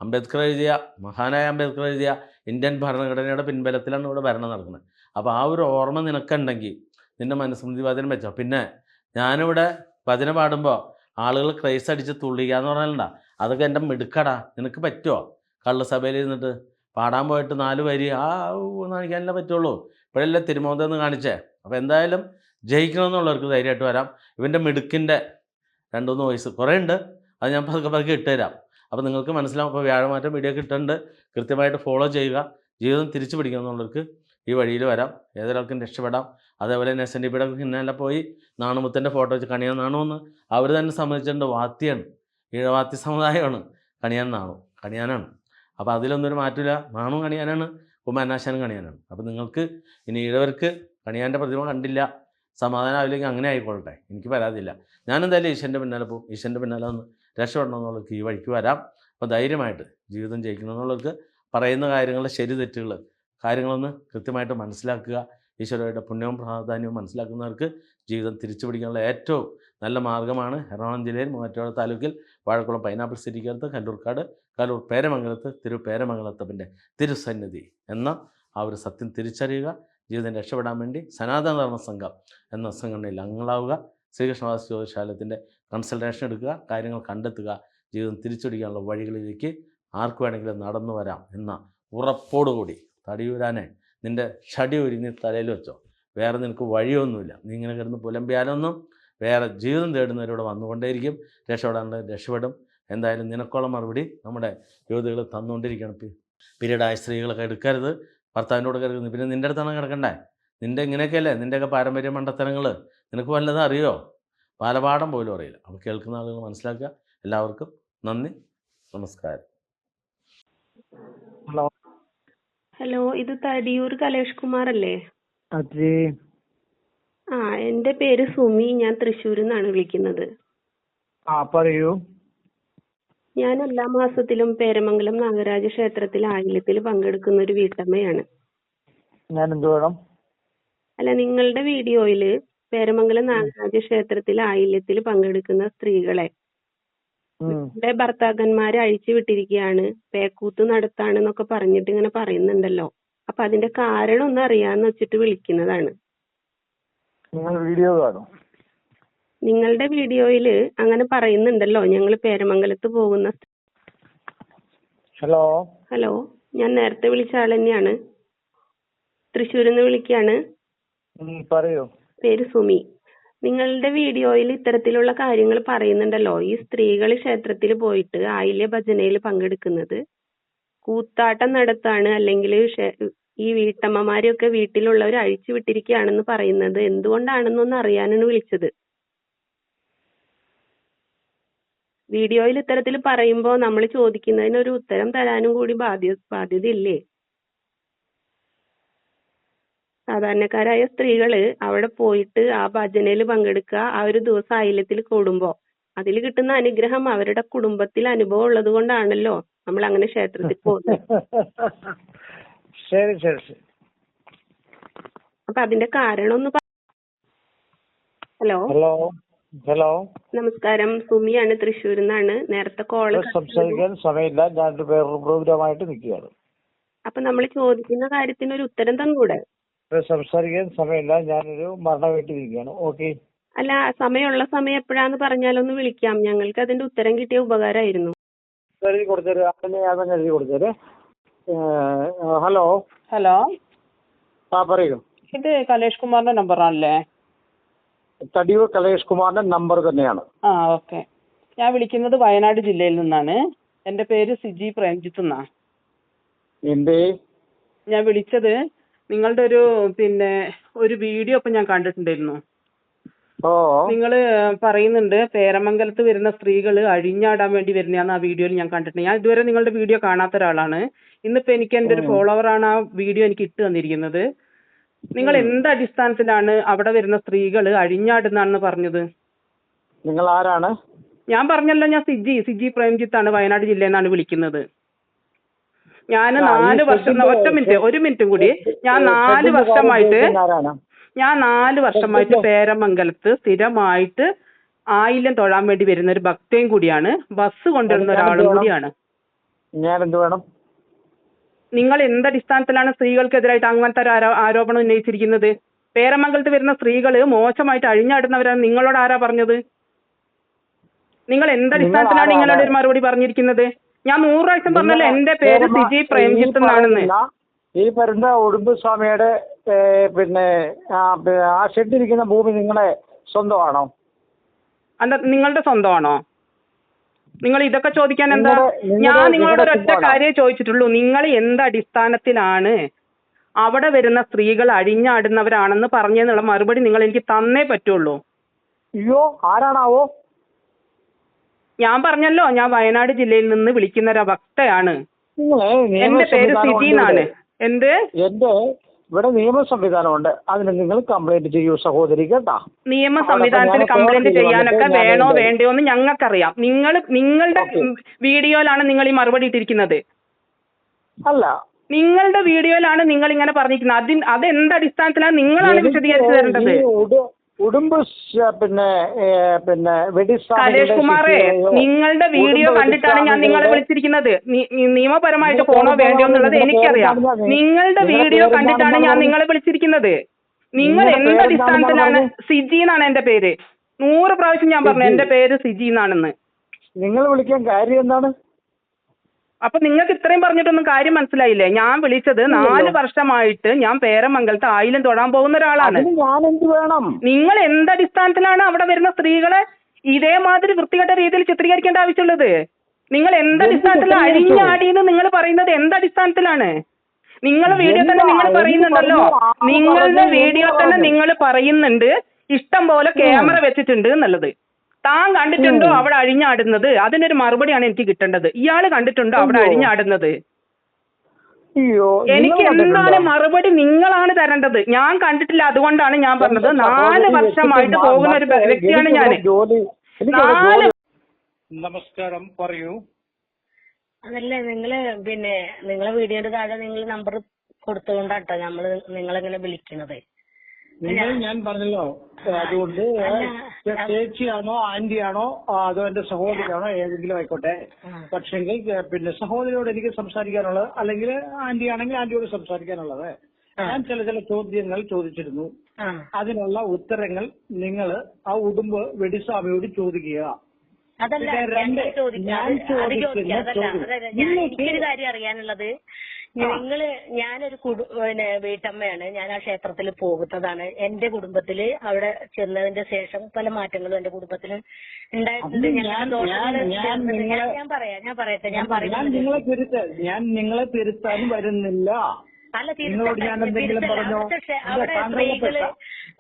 അംബേദ്കർ എഴുതിയ, മഹാനായ അംബേദ്കർ എഴുതിയ ഇന്ത്യൻ ഭരണഘടനയുടെ പിൻബലത്തിലാണ് ഇവിടെ ഭരണം നടക്കുന്നത്. അപ്പോൾ ആ ഒരു ഓർമ്മ നിനക്കുണ്ടെങ്കിൽ നിൻ്റെ മനുസ്മൃതി വചനം വെച്ചോ. പിന്നെ ഞാനിവിടെ ഭജന പാടുമ്പോൾ ആളുകൾ ക്രൈസ് അടിച്ച് തുള്ളിക്കുക എന്ന് പറഞ്ഞാലുണ്ടാ, അതൊക്കെ എൻ്റെ മിടുക്കടാ. നിനക്ക് പറ്റുമോ? കള്ളുസഭയിൽ ഇരുന്നിട്ട് പാടാൻ പോയിട്ട് 4 വരി എന്ന് കാണിക്കാനല്ലേ പറ്റുള്ളൂ. ഇപ്പോഴല്ലേ തിരുമോന്തെന്ന് കാണിച്ചേ. അപ്പോൾ എന്തായാലും ജയിക്കണമെന്നുള്ളവർക്ക് ധൈര്യമായിട്ട് വരാം. ഇവൻ്റെ മിടുക്കിൻ്റെ 2-3 വയസ്സ് കുറേ ഉണ്ട്, അത് ഞാൻ പതുക്കെ പതുക്കെ ഇട്ടുതരാം. അപ്പോൾ നിങ്ങൾക്ക് മനസ്സിലാവും. അപ്പോൾ വ്യാഴമാറ്റം വീഡിയോ കിട്ടുന്നുണ്ട്, കൃത്യമായിട്ട് ഫോളോ ചെയ്യുക. ജീവിതം തിരിച്ചു പിടിക്കണമെന്നുള്ളവർക്ക് ഈ വഴിയിൽ വരാം, ഏതൊരാൾക്കും രക്ഷപ്പെടാം. അതേപോലെ തന്നെ SNDPയുടെ പിന്നാലെ പോയി നാണുമുത്തൻ്റെ ഫോട്ടോ വെച്ച് കണിയാൻ നാണുമെന്ന് അവർ തന്നെ സമ്മതിച്ചിട്ടുണ്ട്. വാത്തിയാണ്, ഈഴവാത്തി സമുദായമാണ് കണിയാൻ കണിയാനാണ്. അപ്പോൾ അതിലൊന്നും ഒരു മാറ്റമില്ല. നാണും കണിയാനാണ്, കുമാരനാശാനും കണിയാനാണ്. അപ്പോൾ നിങ്ങൾക്ക് ഇനി ഈഴവർക്ക് കണിയാൻ്റെ പ്രതിമ കണ്ടില്ല, സമാധാനം ആവില്ലെങ്കിൽ അങ്ങനെ ആയിക്കൊള്ളട്ടെ, എനിക്ക് പരാതിയില്ല. ഞാനെന്തായാലും ഈശ്വരൻ്റെ പിന്നാലെ പോകും. ഈശ്വരൻ്റെ പിന്നാലെ ഒന്ന് രക്ഷപ്പെടണമെന്നുള്ളവർക്ക് ഈ വഴിക്ക് വരാം. അപ്പോൾ ധൈര്യമായിട്ട് ജീവിതം ജയിക്കണമെന്നുള്ളവർക്ക് പറയുന്ന കാര്യങ്ങളുടെ ശരി തെറ്റുകൾ കാര്യങ്ങളൊന്ന് കൃത്യമായിട്ട് മനസ്സിലാക്കുക. ഈശ്വരയുടെ പുണ്യവും പ്രാധാന്യവും മനസ്സിലാക്കുന്നവർക്ക് ജീവിതം തിരിച്ചു പിടിക്കാനുള്ള ഏറ്റവും നല്ല മാർഗ്ഗമാണ് എറണാകുളം ജില്ലയിൽ മൂവാറ്റുപുഴ താലൂക്കിൽ വാഴക്കുളം പൈനാപ്പിൾ സിറ്റിക്കടുത്ത് കല്ലൂർക്കാട് കല്ലൂർ പേരമംഗലത്ത് പേരമംഗലത്തപ്പൻ്റെ തിരുസന്നിധി എന്ന ആ ഒരു സത്യം തിരിച്ചറിയുക. ജീവിതം രക്ഷപ്പെടാൻ വേണ്ടി സനാതന ധർമ്മ സംഘം എന്ന സംഘടനയിൽ അംഗങ്ങളാവുക. ശ്രീകൃഷ്ണദാസ് ജ്യോതിശാലയത്തിൻ്റെ കൺസൾട്ടേഷൻ എടുക്കുക, കാര്യങ്ങൾ കണ്ടെത്തുക. ജീവിതം തിരിച്ചുപിടിക്കാനുള്ള വഴികളിലേക്ക് ആർക്ക് വേണമെങ്കിലും നടന്നു വരാം എന്ന ഉറപ്പോടുകൂടി തടിയൂരാനെ നിൻ്റെ ഷടി ഉരിഞ്ഞ് തലയിൽ വെച്ചോ. വേറെ നിനക്ക് വഴിയൊന്നുമില്ല. നീ ഇങ്ങനെ കിടന്ന് പുലമ്പിയാലൊന്നും വേറെ ജീവിതം തേടുന്നവരിവിടെ വന്നുകൊണ്ടേയിരിക്കും. രക്ഷപ്പെടാനുള്ളത് രക്ഷപ്പെടും. എന്തായാലും നിനക്കുള്ള മറുപടി നമ്മുടെ യുവതികൾ തന്നുകൊണ്ടിരിക്കണം. പീരീഡായ സ്ത്രീകളൊക്കെ എടുക്കരുത്, ഭർത്താവിനോട് കിടക്കുന്നത്. പിന്നെ നിൻ്റെ അടുത്താണ് കിടക്കണ്ടേ? നിൻ്റെ ഇങ്ങനെയൊക്കെയല്ലേ നിൻ്റെയൊക്കെ പാരമ്പര്യ മണ്ടത്തരങ്ങൾ. നിനക്ക് വല്ലതും അറിയോ? ബാലപാഠം പോലും അറിയില്ല. അപ്പോൾ കേൾക്കുന്ന ആളുകൾ മനസ്സിലാക്കുക. എല്ലാവർക്കും നന്ദി, നമസ്കാരം. ഹലോ, ഇത് തടിയൂർ കലേഷ് കുമാർ അല്ലേ? അതെ. എന്റെ പേര് സുമി. ഞാൻ തൃശ്ശൂരിൽ നിന്നാണ് വിളിക്കുന്നത്. പറയൂ. ഞാൻ എല്ലാ മാസത്തിലും പേരമംഗലം നാഗരാജ ക്ഷേത്രത്തിൽ ആയില്യത്തിൽ പങ്കെടുക്കുന്ന ഒരു വീട്ടമ്മയാണ്. ഞാൻ എന്ത് വേണം? അല്ല, നിങ്ങളുടെ വീഡിയോയില് പേരമംഗലം നാഗരാജ ക്ഷേത്രത്തിൽ ആയില്യത്തിൽ പങ്കെടുക്കുന്ന സ്ത്രീകളെ അവരുടെ ഭർത്താക്കന്മാരെ അഴിച്ചു വിട്ടിരിക്കുകയാണ്, പേക്കൂത്ത് നടത്താണെന്നൊക്കെ പറഞ്ഞിട്ട് ഇങ്ങനെ പറയുന്നുണ്ടല്ലോ. അപ്പൊ അതിന്റെ കാരണം ഒന്ന് അറിയാന്ന് വെച്ചിട്ട് വിളിക്കുന്നതാണ്. നിങ്ങൾ വീഡിയോ കാണും. നിങ്ങളുടെ വീഡിയോയില് അങ്ങനെ പറയുന്നുണ്ടല്ലോ, ഞങ്ങൾ പേരമംഗലത്ത് പോകുന്ന. ഹലോ, ഞാൻ നേരത്തെ വിളിച്ച ആൾ തന്നെയാണ്. തൃശ്ശൂരിൽ നിന്ന് വിളിക്കുകയാണ്. പറയൂ. പേര് സുമി. നിങ്ങളുടെ വീഡിയോയിൽ ഇത്തരത്തിലുള്ള കാര്യങ്ങൾ പറയുന്നുണ്ടല്ലോ. ഈ സ്ത്രീകൾ ക്ഷേത്രത്തിൽ പോയിട്ട് ആയില്യ ഭജനയിൽ പങ്കെടുക്കുന്നത് കൂത്താട്ടം നടത്താണ്, അല്ലെങ്കിൽ ഈ വീട്ടമ്മമാരെയൊക്കെ വീട്ടിലുള്ളവർ അഴിച്ചു വിട്ടിരിക്കുകയാണെന്ന് പറയുന്നത് എന്തുകൊണ്ടാണെന്നൊന്ന് അറിയാനാണ് വിളിച്ചത്. വീഡിയോയിൽ ഇത്തരത്തിൽ പറയുമ്പോൾ നമ്മൾ ചോദിക്കുന്നതിനൊരു ഉത്തരം തരാനും കൂടി ബാധ്യതയില്ലേ? സാധാരണക്കാരായ സ്ത്രീകള് അവിടെ പോയിട്ട് ആ ഭജനയിൽ പങ്കെടുക്കുക, ആ ഒരു ദിവസം ആയില്യത്തിൽ കൂടുമ്പോ അതിൽ കിട്ടുന്ന അനുഗ്രഹം അവരുടെ കുടുംബത്തിൽ അനുഭവം ഉള്ളത് കൊണ്ടാണല്ലോ നമ്മൾ അങ്ങനെ ക്ഷേത്രത്തിൽ പോകുന്നത്. ശരി ശരി ശരി. അപ്പൊ അതിന്റെ കാരണം ഒന്ന് ഹലോ ഹലോ ഹലോ നമസ്കാരം, സുമിയാണ്, തൃശ്ശൂരിൽ നിന്നാണ്. നേരത്തെ കോള് സംസാരിക്കാൻ സമയമില്ല, ഞാൻ വേറൊരു പ്രോഗ്രാമായിട്ട് നിൽക്കുകയാണ്. അപ്പൊ നമ്മൾ ചോദിക്കുന്ന കാര്യത്തിന് ഒരു ഉത്തരം തന്നൂടെ? സംസാരിക്കാൻ സമയമില്ല, ഞാനൊരു മരണ വീട്ടിൽ നിൽക്കുകയാണ്. ഓക്കെ. അല്ല, സമയമുള്ള സമയം എപ്പോഴാന്ന് പറഞ്ഞാലൊന്ന് വിളിക്കാം. ഞങ്ങൾക്ക് അതിന്റെ ഉത്തരം കിട്ടിയ ഉപകാരമായിരുന്നു. എഴുതി കൊടുത്തരും, അതങ്ങ് എഴുതി കൊടുത്തരും. ഹലോ ഹലോ, പറയൂ. ഇത് കലേഷ് കുമാറിന്റെ നമ്പറാണല്ലേ? തടിയൂർ കലേഷ് കുമാറിന്റെ നമ്പർ തന്നെയാണ്. ഓക്കെ. ഞാൻ വിളിക്കുന്നത് വയനാട് ജില്ലയിൽ നിന്നാണ്. എൻ്റെ പേര് സിജി പ്രേംജിത്ത് എന്നാ. എന്തേ? ഞാൻ വിളിച്ചത് നിങ്ങളുടെ ഒരു വീഡിയോ ഇപ്പം ഞാൻ കണ്ടിട്ടുണ്ടായിരുന്നു. നിങ്ങൾ പറയുന്നുണ്ട് പേരമംഗലത്ത് വരുന്ന സ്ത്രീകൾ അഴിഞ്ഞാടാൻ വേണ്ടി വരുന്നതാന്ന് ആ വീഡിയോയിൽ ഞാൻ കണ്ടിട്ടുണ്ട്. ഞാൻ ഇതുവരെ നിങ്ങളുടെ വീഡിയോ കാണാത്ത ഒരാളാണ്. ഇന്നിപ്പോ എനിക്ക് എൻ്റെ ഒരു ഫോളോവറാണ് ആ വീഡിയോ എനിക്ക് ഇട്ട് തന്നിരിക്കുന്നത്. നിങ്ങൾ എന്ത് അടിസ്ഥാനത്തിലാണ് അവിടെ വരുന്ന സ്ത്രീകൾ അഴിഞ്ഞാടുന്നാണെന്ന് പറഞ്ഞത്? നിങ്ങൾ ആരാണ്? ഞാൻ പറഞ്ഞല്ലോ, ഞാൻ സിജി പ്രേംജിത്താണ്, വയനാട് ജില്ലയിൽ നിന്നാണ് വിളിക്കുന്നത്. ഞാൻ 4 വർഷം, ഒരു മിനിറ്റും കൂടി, ഞാൻ 4 വർഷമായിട്ട് പേരമംഗലത്ത് സ്ഥിരമായിട്ട് ആയില്യം തൊഴാൻ വേണ്ടി വരുന്ന ഒരു ഭക്തയും കൂടിയാണ്, ബസ് കൊണ്ടുവരുന്ന ഒരാളും കൂടിയാണ്. ഞാൻ എന്ത് വേണം? നിങ്ങൾ എന്തടിസ്ഥാനത്തിലാണ് സ്ത്രീകൾക്കെതിരായിട്ട് അങ്ങനത്തെ ഒരു ആരോപണം ഉന്നയിച്ചിരിക്കുന്നത്? പേരമംഗലത്ത് വരുന്ന സ്ത്രീകൾ മോശമായിട്ട് അഴിഞ്ഞാടുന്നവരാണ് നിങ്ങളോട് ആരാ പറഞ്ഞത്? നിങ്ങൾ എന്തടിസ്ഥാനത്തിലാണ് നിങ്ങളോട് ഒരു മറുപടി പറഞ്ഞിരിക്കുന്നത്? ഞാൻ 100 പ്രാവശ്യം പറഞ്ഞല്ലോ എന്റെ പേര് സിജി പ്രേംജിത്ത് എന്നാണെന്ന്. ഈ വരുന്ന ഉടുമ്പുസ്വാമിയുടെ ആ ഷെഡിരിക്കുന്ന ഭൂമി നിങ്ങളെ സ്വന്തമാണോ? നിങ്ങളുടെ സ്വന്തമാണോ? നിങ്ങൾ ഇതൊക്കെ ചോദിക്കാൻ എന്താ? ഞാൻ നിങ്ങളോട് ഒരൊറ്റ കാര്യമേ ചോദിച്ചിട്ടുള്ളൂ. നിങ്ങൾ എന്തടിസ്ഥാനത്തിലാണ് അവിടെ വരുന്ന സ്ത്രീകൾ അഴിഞ്ഞാടുന്നവരാണെന്ന് പറഞ്ഞെന്നുള്ള മറുപടി നിങ്ങൾ എനിക്ക് തന്നേ പറ്റുള്ളൂ. അയ്യോ, ആരാണാവോ? ഞാൻ പറഞ്ഞല്ലോ, ഞാൻ വയനാട് ജില്ലയിൽ നിന്ന് വിളിക്കുന്ന ഒരു ഭക്തയാണ്. എന്റെ പേര് സിജി എന്നാണ്. എന്ത്? ഇവിടെ നിയമ സംവിധാനമുണ്ട്, അതിന് നിങ്ങൾ കംപ്ലൈന്റ് ചെയ്യൂ സഹോദരി, കേട്ടാ. നിയമ സംവിധാനത്തിന് കംപ്ലൈന്റ് ചെയ്യാനൊക്കെ വേണോ വേണ്ടയോ എന്ന് ഞങ്ങൾക്കറിയാം. നിങ്ങളുടെ വീഡിയോയിലാണ് നിങ്ങൾ ഈ മറുപടി ഇട്ടിരിക്കുന്നത്. അല്ല, നിങ്ങളുടെ വീഡിയോയിലാണ് നിങ്ങൾ ഇങ്ങനെ പറഞ്ഞിരിക്കുന്നത്. അതെന്ത് അടിസ്ഥാനത്തിലാണ് നിങ്ങളാണ് വിശദീകരിച്ചു തരേണ്ടത്. കലേഷ് കുമാറേ, നിങ്ങളുടെ വീഡിയോ കണ്ടിട്ടാണ് ഞാൻ നിങ്ങളെ വിളിച്ചിരിക്കുന്നത്. നിയമപരമായിട്ട് പോണോ വേണ്ടയോ എന്നുള്ളത് എനിക്കറിയാം. നിങ്ങളുടെ വീഡിയോ കണ്ടിട്ടാണ് ഞാൻ നിങ്ങളെ വിളിച്ചിരിക്കുന്നത്. നിങ്ങൾ എന്തടിസ്ഥാനത്തിലാണ്? സിജി എന്നാണ് എന്റെ പേര്. 100 പ്രാവശ്യം ഞാൻ പറഞ്ഞു എന്റെ പേര് സിജി എന്നാണെന്ന്. നിങ്ങൾ വിളിക്കാൻ കാര്യം എന്താണ്? അപ്പൊ നിങ്ങൾക്ക് ഇത്രയും പറഞ്ഞിട്ടൊന്നും കാര്യം മനസ്സിലായില്ലേ? ഞാൻ വിളിച്ചത് 4 വർഷമായിട്ട് ഞാൻ പേരമംഗലത്ത് ആയില്യം തൊഴാൻ പോകുന്ന ഒരാളാണ്. നിങ്ങൾ എന്തടിസ്ഥാനത്തിലാണ് അവിടെ വരുന്ന സ്ത്രീകളെ ഇതേമാതിരി വൃത്തികെട്ട രീതിയിൽ ചിത്രീകരിക്കേണ്ട ആവശ്യമുള്ളത്? നിങ്ങൾ എന്തടിസ്ഥാനത്തിലാണ് അഴിഞ്ഞാടിയെന്ന് നിങ്ങൾ പറയുന്നത്? എന്തടിസ്ഥാനത്തിലാണ്? നിങ്ങളുടെ വീഡിയോ തന്നെ നിങ്ങൾ പറയുന്നുണ്ടല്ലോ, നിങ്ങളുടെ വീഡിയോ തന്നെ നിങ്ങൾ പറയുന്നുണ്ട് ഇഷ്ടം പോലെ ക്യാമറ വെച്ചിട്ടുണ്ട് എന്നുള്ളത്. താൻ കണ്ടിട്ടുണ്ടോ അവിടെ അഴിഞ്ഞാടുന്നത്? അതിനൊരു മറുപടിയാണ് എനിക്ക് കിട്ടേണ്ടത്. ഇയാള് കണ്ടിട്ടുണ്ടോ അവിടെ അഴിഞ്ഞാടുന്നത്? അയ്യോ, എനിക്ക് നിങ്ങൾ എന്താണ് കണ്ടിട്ടുണ്ടോ? മറുപടി നിങ്ങളാണ് തരേണ്ടത്. ഞാൻ കണ്ടിട്ടില്ല, അതുകൊണ്ടാണ് ഞാൻ പറഞ്ഞത്. എന്റെ 4 സഹോദരി വർഷമായിട്ട് വെച്ചിട്ട് പോകുന്ന ഒരു വ്യക്തിയാണ് ഞാൻ. എനിക്കിവിടെ ജോലി 4 നമസ്കാരം, പറയൂ. അതല്ല, നിങ്ങളെ വീഡിയോയുടെ താഴെ നിങ്ങൾ നമ്പർ കൊടുത്തുകൊണ്ടാട്ടോ നിങ്ങളിങ്ങനെ വിളിക്കണത്. ഞാൻ പറഞ്ഞല്ലോ, അതുകൊണ്ട് ചേച്ചിയാണോ ആന്റിയാണോ അതോ എന്റെ സഹോദരിയാണോ ഏതെങ്കിലും ആയിക്കോട്ടെ. പക്ഷെങ്കിൽ സഹോദരിയോട് എനിക്ക് സംസാരിക്കാനുള്ളത്, അല്ലെങ്കിൽ ആന്റി ആണെങ്കിൽ ആന്റിയോട് സംസാരിക്കാനുള്ളത്. ഞാൻ ചില ചോദ്യങ്ങൾ ചോദിച്ചിരുന്നു. അതിനുള്ള ഉത്തരങ്ങൾ നിങ്ങൾ ആ ഉടുമ്പ് വെടിസ്വാമിയോട് ചോദിക്കുക. അതല്ല, എനിക്കൊരു കാര്യം അറിയാനുള്ളത്, ഞാനൊരു വീട്ടമ്മയാണ്. ഞാൻ ആ ക്ഷേത്രത്തിൽ പോകുന്നതാണ്. എന്റെ കുടുംബത്തില് അവിടെ ചെന്നതിന്റെ ശേഷം പല മാറ്റങ്ങളും എന്റെ കുടുംബത്തിൽ ഉണ്ടായിട്ടുണ്ട്. ഞാൻ പറയട്ടെ. ഞാൻ നിങ്ങളെ തിരുത്താൻ വരുന്നില്ല. അല്ല, നിങ്ങളോട് ഞാൻ എന്തെങ്കിലും പറഞ്ഞോ?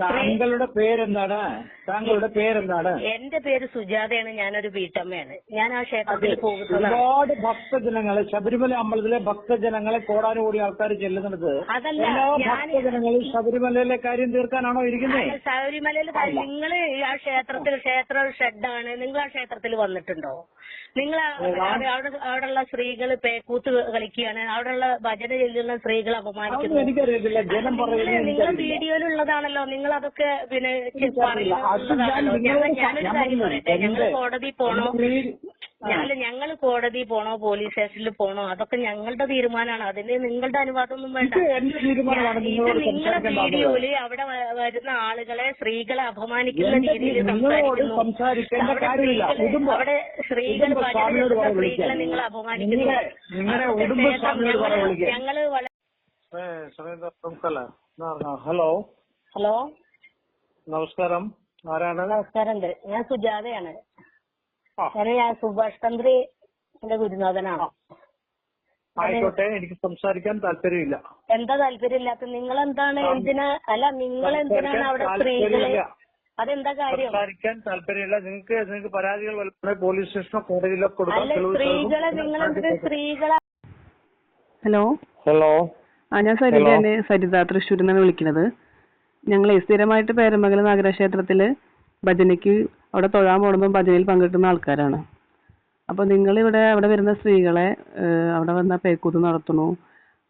താങ്കളുടെ പേരെന്താണ്? താങ്കളുടെ പേരെന്താണ്? എന്റെ പേര് സുജാതയാണ്. ഞാനൊരു വീട്ടമ്മയാണ്. ഞാൻ ആ ക്ഷേത്രത്തിൽ പോകുന്നതാണ്. ഒരുപാട് ഭക്തജനങ്ങളെ, ശബരിമല അമ്പലത്തിലെ ഭക്തജനങ്ങളെ കോടാനുകൂടി ആൾക്കാർ ചെല്ലുന്നത്. എല്ലാ ഭക്തജനങ്ങളും ശബരിമലയിലെ കാര്യം തീർക്കാനാണോ ഇരിക്കുന്നത്? ശബരിമലയിലെ കാര്യം നിങ്ങൾ ആ ക്ഷേത്ര ഷെഡാണ്. നിങ്ങൾ ആ ക്ഷേത്രത്തിൽ വന്നിട്ടുണ്ടോ? നിങ്ങൾ അവിടെയുള്ള സ്ത്രീകൾ പേക്കൂത്ത് കളിക്കുകയാണ്. അവിടെയുള്ള ഭജന ചെല്ലുന്ന സ്ത്രീകൾ അപമാനിക്കുന്നു. എനിക്കറിയത്തില്ല, ജനം പറയുന്നത്. നിങ്ങളെ വീഡിയോയിലുള്ളതാണല്ലോ. നിങ്ങൾ അതൊക്കെ പറയുന്നതാണല്ലോ. ഞാനൊരു കാര്യം പറയട്ടെ. ഞങ്ങൾ കോടതി പോണോ, ഞങ്ങൾ കോടതി പോണോ പോലീസ് സ്റ്റേഷനിൽ പോണോ, അതൊക്കെ ഞങ്ങളുടെ തീരുമാനമാണ്. അതിന് നിങ്ങളുടെ അനുവാദമൊന്നും വേണ്ട. നിങ്ങളുടെ വീഡിയോയില് അവിടെ വരുന്ന ആളുകളെ, സ്ത്രീകളെ അപമാനിക്കുന്ന രീതിയിൽ സംസാരിക്കുന്നു. അവിടെ സ്ത്രീകൾ സ്ത്രീകളെ നിങ്ങൾ അപമാനിക്കുന്നു. ഞങ്ങള് ഹലോ ഹലോ, നമസ്കാരം, ആരാണ്? നമസ്കാരമുണ്ട്. ഞാൻ സുജാതയാണ്. ഞാൻ സുഭാഷ് തന്ത്രി എന്റെ ഗുരുനാഥനാണ്. ആയിക്കോട്ടെ, എനിക്ക് സംസാരിക്കാൻ താല്പര്യമില്ല. എന്താ താല്പര്യമില്ലാത്ത? നിങ്ങളെന്താണ് നിങ്ങളെന്തിനാണ് അവിടെ സ്ത്രീകളെ? അതെന്താ കാര്യം? സംസാരിക്കാൻ താല്പര്യമില്ല. നിങ്ങൾക്ക് പരാതികൾ വല്ലതും പോലീസ് സ്റ്റേഷനോ കോടതിയിലോ കൊടുക്കാം. സ്ത്രീകളെ നിങ്ങളെന്തിനാ സ്ത്രീകളെ? ഹലോ ഹലോ, ഞാൻ സരിതയാണ്. സരിത, തൃശ്ശൂരിൽ നിന്നാണ് വിളിക്കുന്നത്. ഞങ്ങൾ സ്ഥിരമായിട്ട് പേരമംഗലം നാഗരക്ഷേത്രത്തിൽ ഭജനയ്ക്ക് അവിടെ തൊഴാൻ പോകുമ്പോൾ ഭജനയിൽ പങ്കെടുക്കുന്ന ആൾക്കാരാണ്. അപ്പോൾ നിങ്ങളിവിടെ അവിടെ വരുന്ന സ്ത്രീകളെ അവിടെ വന്ന പേക്കൂത്ത് നടത്തുന്നു,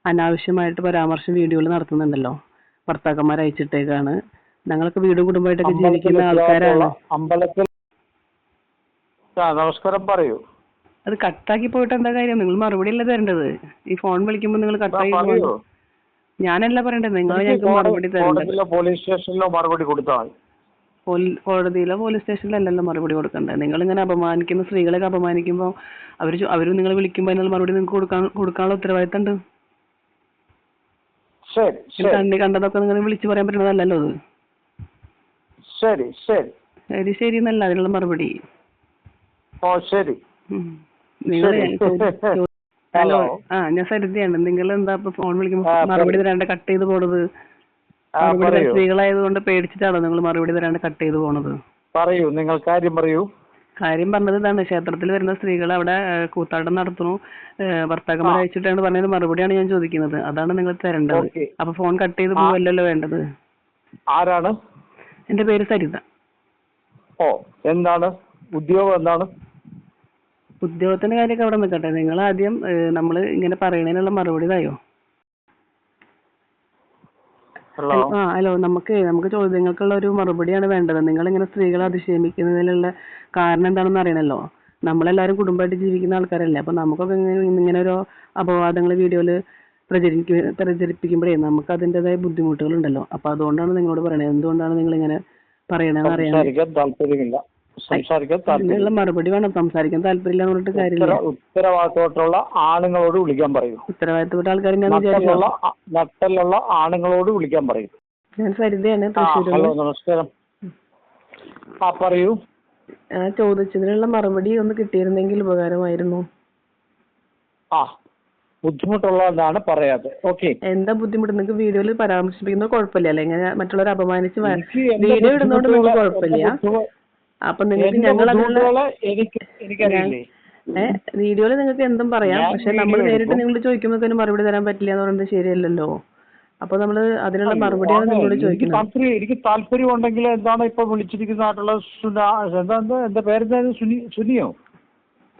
അനാവശ്യമായിട്ട് പരാമർശം വീഡിയോയിൽ നടത്തുന്നുണ്ടല്ലോ. ഭർത്താക്കന്മാർ അയച്ചിട്ടേക്കാണ്. ഞങ്ങൾക്ക് വീടും കുടുംബമായിട്ടൊക്കെ ജീവിക്കുന്ന ആൾക്കാരാണ്. അമ്പലത്തിൽ നമസ്കാരം, പറയൂ. അത് കട്ടാക്കി പോയിട്ട് എന്താ കാര്യം? നിങ്ങൾ മറുപടി അല്ല തരേണ്ടത്. ഈ ഫോൺ വിളിക്കുമ്പോൾ നിങ്ങൾ കട്ടാക്കി പോകുന്നു. ഞാനല്ല പറയണ്ടത്, നിങ്ങൾ ഞങ്ങൾക്ക് മറുപടി തരേണ്ടത്. പോലീസ് സ്റ്റേഷനിലോ മറുപടി കൊടുത്താൽ കോടതിയിലോ പോലീസ് സ്റ്റേഷനിലല്ലല്ലോ മറുപടി കൊടുക്കണ്ടേ. നിങ്ങൾ ഇങ്ങനെ അപമാനിക്കുന്ന സ്ത്രീകളെയൊക്കെ അപമാനിക്കുമ്പോൾ അവർ നിങ്ങളെ വിളിക്കുമ്പോൾ അതിനുള്ള മറുപടി നിങ്ങൾക്ക് കൊടുക്കാനുള്ള ഉത്തരവാദിത്തം ഉണ്ട്. കണ്ണി കണ്ടതൊക്കെ നിങ്ങൾ വിളിച്ചു പറയാൻ പറ്റുന്നതല്ലല്ലോ അത്. ശരി ശരി ശരി ശരി എന്നല്ല അതിനുള്ള മറുപടി. ശരി. നിങ്ങൾ ഹലോ, ഞാൻ സരിതയാണ്. നിങ്ങൾ എന്താ ഇപ്പൊ ഫോൺ വിളിക്കുമ്പോ മറുപടി തരാണ്ട് കട്ട് ചെയ്ത് പോണത്? സ്ത്രീകളായതുകൊണ്ട് പേടിച്ചിട്ടാണോ നിങ്ങൾ മറുപടി തരാണ്ട് കട്ട് ചെയ്ത് പോണത്? പറയൂ, നിങ്ങൾ കാര്യം പറയൂ. കാര്യം പറഞ്ഞത് ഇതാണ്. ക്ഷേത്രത്തിൽ വരുന്ന സ്ത്രീകൾ അവിടെ കൂത്താട്ടം നടത്തുന്നു, ഭർത്താക്കന്മാർ അയച്ചിട്ടാണ് പറഞ്ഞത്. മറുപടിയാണ് ഞാൻ ചോദിക്കുന്നത്. അതാണ് നിങ്ങൾ തരേണ്ടത്. അപ്പൊ ഫോൺ കട്ട് ചെയ്ത് പോവല്ലോ വേണ്ടത്. ആരാണ്? എന്റെ പേര് സരിത. എന്താണ് ഉദ്യോഗം? എന്താണ് ഉദ്യോഗത്തിന്റെ കാര്യമൊക്കെ അവിടെ നിൽക്കട്ടെ. നിങ്ങൾ ആദ്യം നമ്മൾ ഇങ്ങനെ പറയണതിനുള്ള മറുപടി തായോ. ഹലോ, നമുക്ക് ചോദ്യങ്ങൾക്കുള്ള ഒരു മറുപടിയാണ് വേണ്ടത്. നിങ്ങളിങ്ങനെ സ്ത്രീകളെ അധിക്ഷേപിക്കുന്നതിനുള്ള കാരണം എന്താണെന്ന് അറിയണല്ലോ. നമ്മളെല്ലാവരും കുടുംബമായിട്ട് ജീവിക്കുന്ന ആൾക്കാരല്ലേ. അപ്പൊ നമുക്കൊക്കെ ഇങ്ങനെ ഒരു അപവാദങ്ങൾ വീഡിയോയിൽ പ്രചരിപ്പിക്കുമ്പോഴേ നമുക്ക് അതിൻ്റെതായ ബുദ്ധിമുട്ടുകളുണ്ടല്ലോ. അപ്പൊ അതുകൊണ്ടാണ് നിങ്ങളോട് പറയണത്. എന്തുകൊണ്ടാണ് നിങ്ങൾ ഇങ്ങനെ പറയണതെന്ന് അറിയാൻ. ഇതിനുള്ള മറുപടി വേണം. സംസാരിക്കാൻ താല്പര്യമില്ല എന്ന് പറഞ്ഞിട്ട് കാര്യമില്ല. ഉത്തരവാദിത്തപ്പെട്ട ആണുങ്ങളോട് വിളിക്കാൻ പറയൂ. ഉത്തരവാദിത്തപ്പെട്ട ആൾക്കാർ നട്ടലുള്ള ആണുങ്ങളോട് വിളിക്കാൻ പറയൂ. ഞാൻ സരിതയാണ്, തൃശ്ശൂർ. ഹലോ, നമസ്കാരം. പറയൂ. ചോദിച്ചതിനുള്ള മറുപടി ഒന്ന് കിട്ടിയിരുന്നെങ്കിൽ ഉപകാരമായിരുന്നു. ബുദ്ധിമുട്ടുള്ളതാണ് പറയാതെ. ഓക്കെ, എന്താ ബുദ്ധിമുട്ട്? നിങ്ങൾക്ക് വീഡിയോയിൽ പരാമർശിപ്പിക്കുന്നത് കുഴപ്പമില്ല. ഇങ്ങനെ മറ്റുള്ളവരെ അപമാനിച്ച് വീഡിയോ ഇടുന്നോണ്ട് നിങ്ങൾക്ക് കുഴപ്പമില്ല. അപ്പൊ നിങ്ങൾക്ക് വീഡിയോയിൽ നിങ്ങൾക്ക് എന്തും പറയാം, ഞാൻ പക്ഷെ നമ്മൾ വീഡിയോ നേരിട്ട് എടുക്കും. നിങ്ങളോട് ചോദിക്കുമ്പോൾ മറുപടി തരാൻ പറ്റില്ല എന്ന് പറയുന്നത് ശരിയല്ലല്ലോ. അപ്പൊ നമ്മള് അതിനുള്ള മറുപടിയാണ് നിങ്ങളോട് ചോദിക്കുന്നത്. എനിക്ക് താല്പര്യം ഉണ്ടെങ്കിൽ എന്താണ് ഇപ്പൊ വിളിച്ചിരിക്കുന്നതായിട്ടുള്ള എന്താ പേരെന്തായാലും സുനിയോ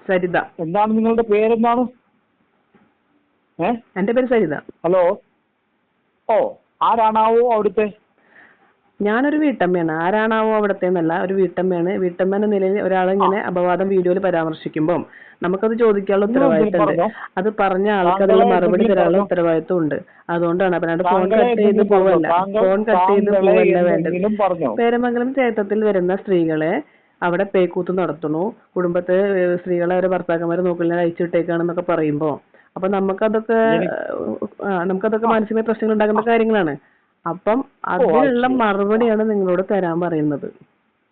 സരിത. എന്താണ് നിങ്ങളുടെ പേരെന്താണ്? എന്റെ പേര് സരിത. ഹലോ, ഓ ആരാണാവോ അവിടുത്തെ? ഞാനൊരു വീട്ടമ്മയാണ്. ആരാണാവോ അവിടത്തെ എന്നല്ല, ഒരു വീട്ടമ്മയാണ്. വീട്ടമ്മ എന്ന നിലയിൽ ഒരാളിങ്ങനെ അപവാദം വീഡിയോയിൽ പരാമർശിക്കുമ്പോൾ നമുക്കത് ചോദിക്കാനുള്ള ഉത്തരവാദിത്തമുണ്ട്. അത് പറഞ്ഞ ആൾക്ക് അതിനുള്ള മറുപടി തരാനുള്ള ഉത്തരവാദിത്വം ഉണ്ട്. അതുകൊണ്ടാണ് അല്ലാണ്ട് ഫോൺ കട്ട് ചെയ്ത് പോവല്ല. ഫോൺ കട്ട് ചെയ്ത് പോവല്ല വേണ്ടത്. പേരമംഗലം ക്ഷേത്രത്തിൽ വരുന്ന സ്ത്രീകളെ അവിടെ പേക്കൂത്ത് നടത്തുന്നു, കുടുംബത്തെ സ്ത്രീകളെ അവരെ ഭർത്താക്കന്മാരെ നോക്കില്ല അയച്ചിട്ടേക്കാണെന്നൊക്കെ പറയുമ്പോ അപ്പൊ നമുക്കതൊക്കെ മാനസികമായ പ്രശ്നങ്ങൾ ഉണ്ടാകുന്ന കാര്യങ്ങളാണ്. അപ്പം അതിനുള്ള മറുപടിയാണ് നിങ്ങളോട് തരാൻ പറയുന്നത്.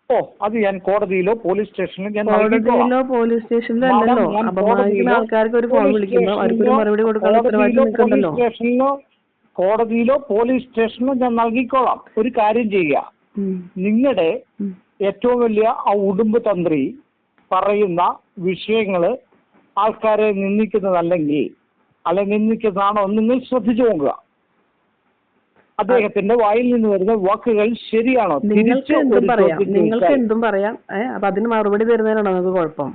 ഓ, അത് ഞാൻ കോടതിയിലോ പോലീസ് സ്റ്റേഷനിലോ പോലീസ് സ്റ്റേഷനിലോ അല്ലല്ലോ. അപമാനിക്കുന്ന ആൾക്കാർക്ക് ഒരു ഫോൺ വിളിക്കുമ്പോ അവർക്കൊരു മറുപടി കൊടുക്കാനുള്ള ഉത്തരവാദിത്വം നിൽക്കണ്ടല്ലോ. കോടതിയിലോ പോലീസ് സ്റ്റേഷനിലോ ഞാൻ നൽകിക്കോളാം. ഒരു കാര്യം ചെയ്യുക, നിങ്ങളുടെ ഏറ്റവും വലിയ ആ ഉടുമ്പ് തന്ത്രി പറയുന്ന വിഷയങ്ങള് ആൾക്കാരെ നിന്ദിക്കുന്നതല്ലെങ്കിൽ നിന്ദിക്കുന്നതാണോ നിങ്ങൾ ശ്രദ്ധിച്ചു നോക്കുക. അദ്ദേഹത്തിന്റെ വായിൽ നിന്ന് വരുന്ന വാക്കുകൾ ശരിയാണോ? നിങ്ങൾക്ക് എന്തും പറയാം. അപ്പൊ അതിന് മറുപടി തരുന്നതിനാണോ നിങ്ങൾക്ക് കുഴപ്പം?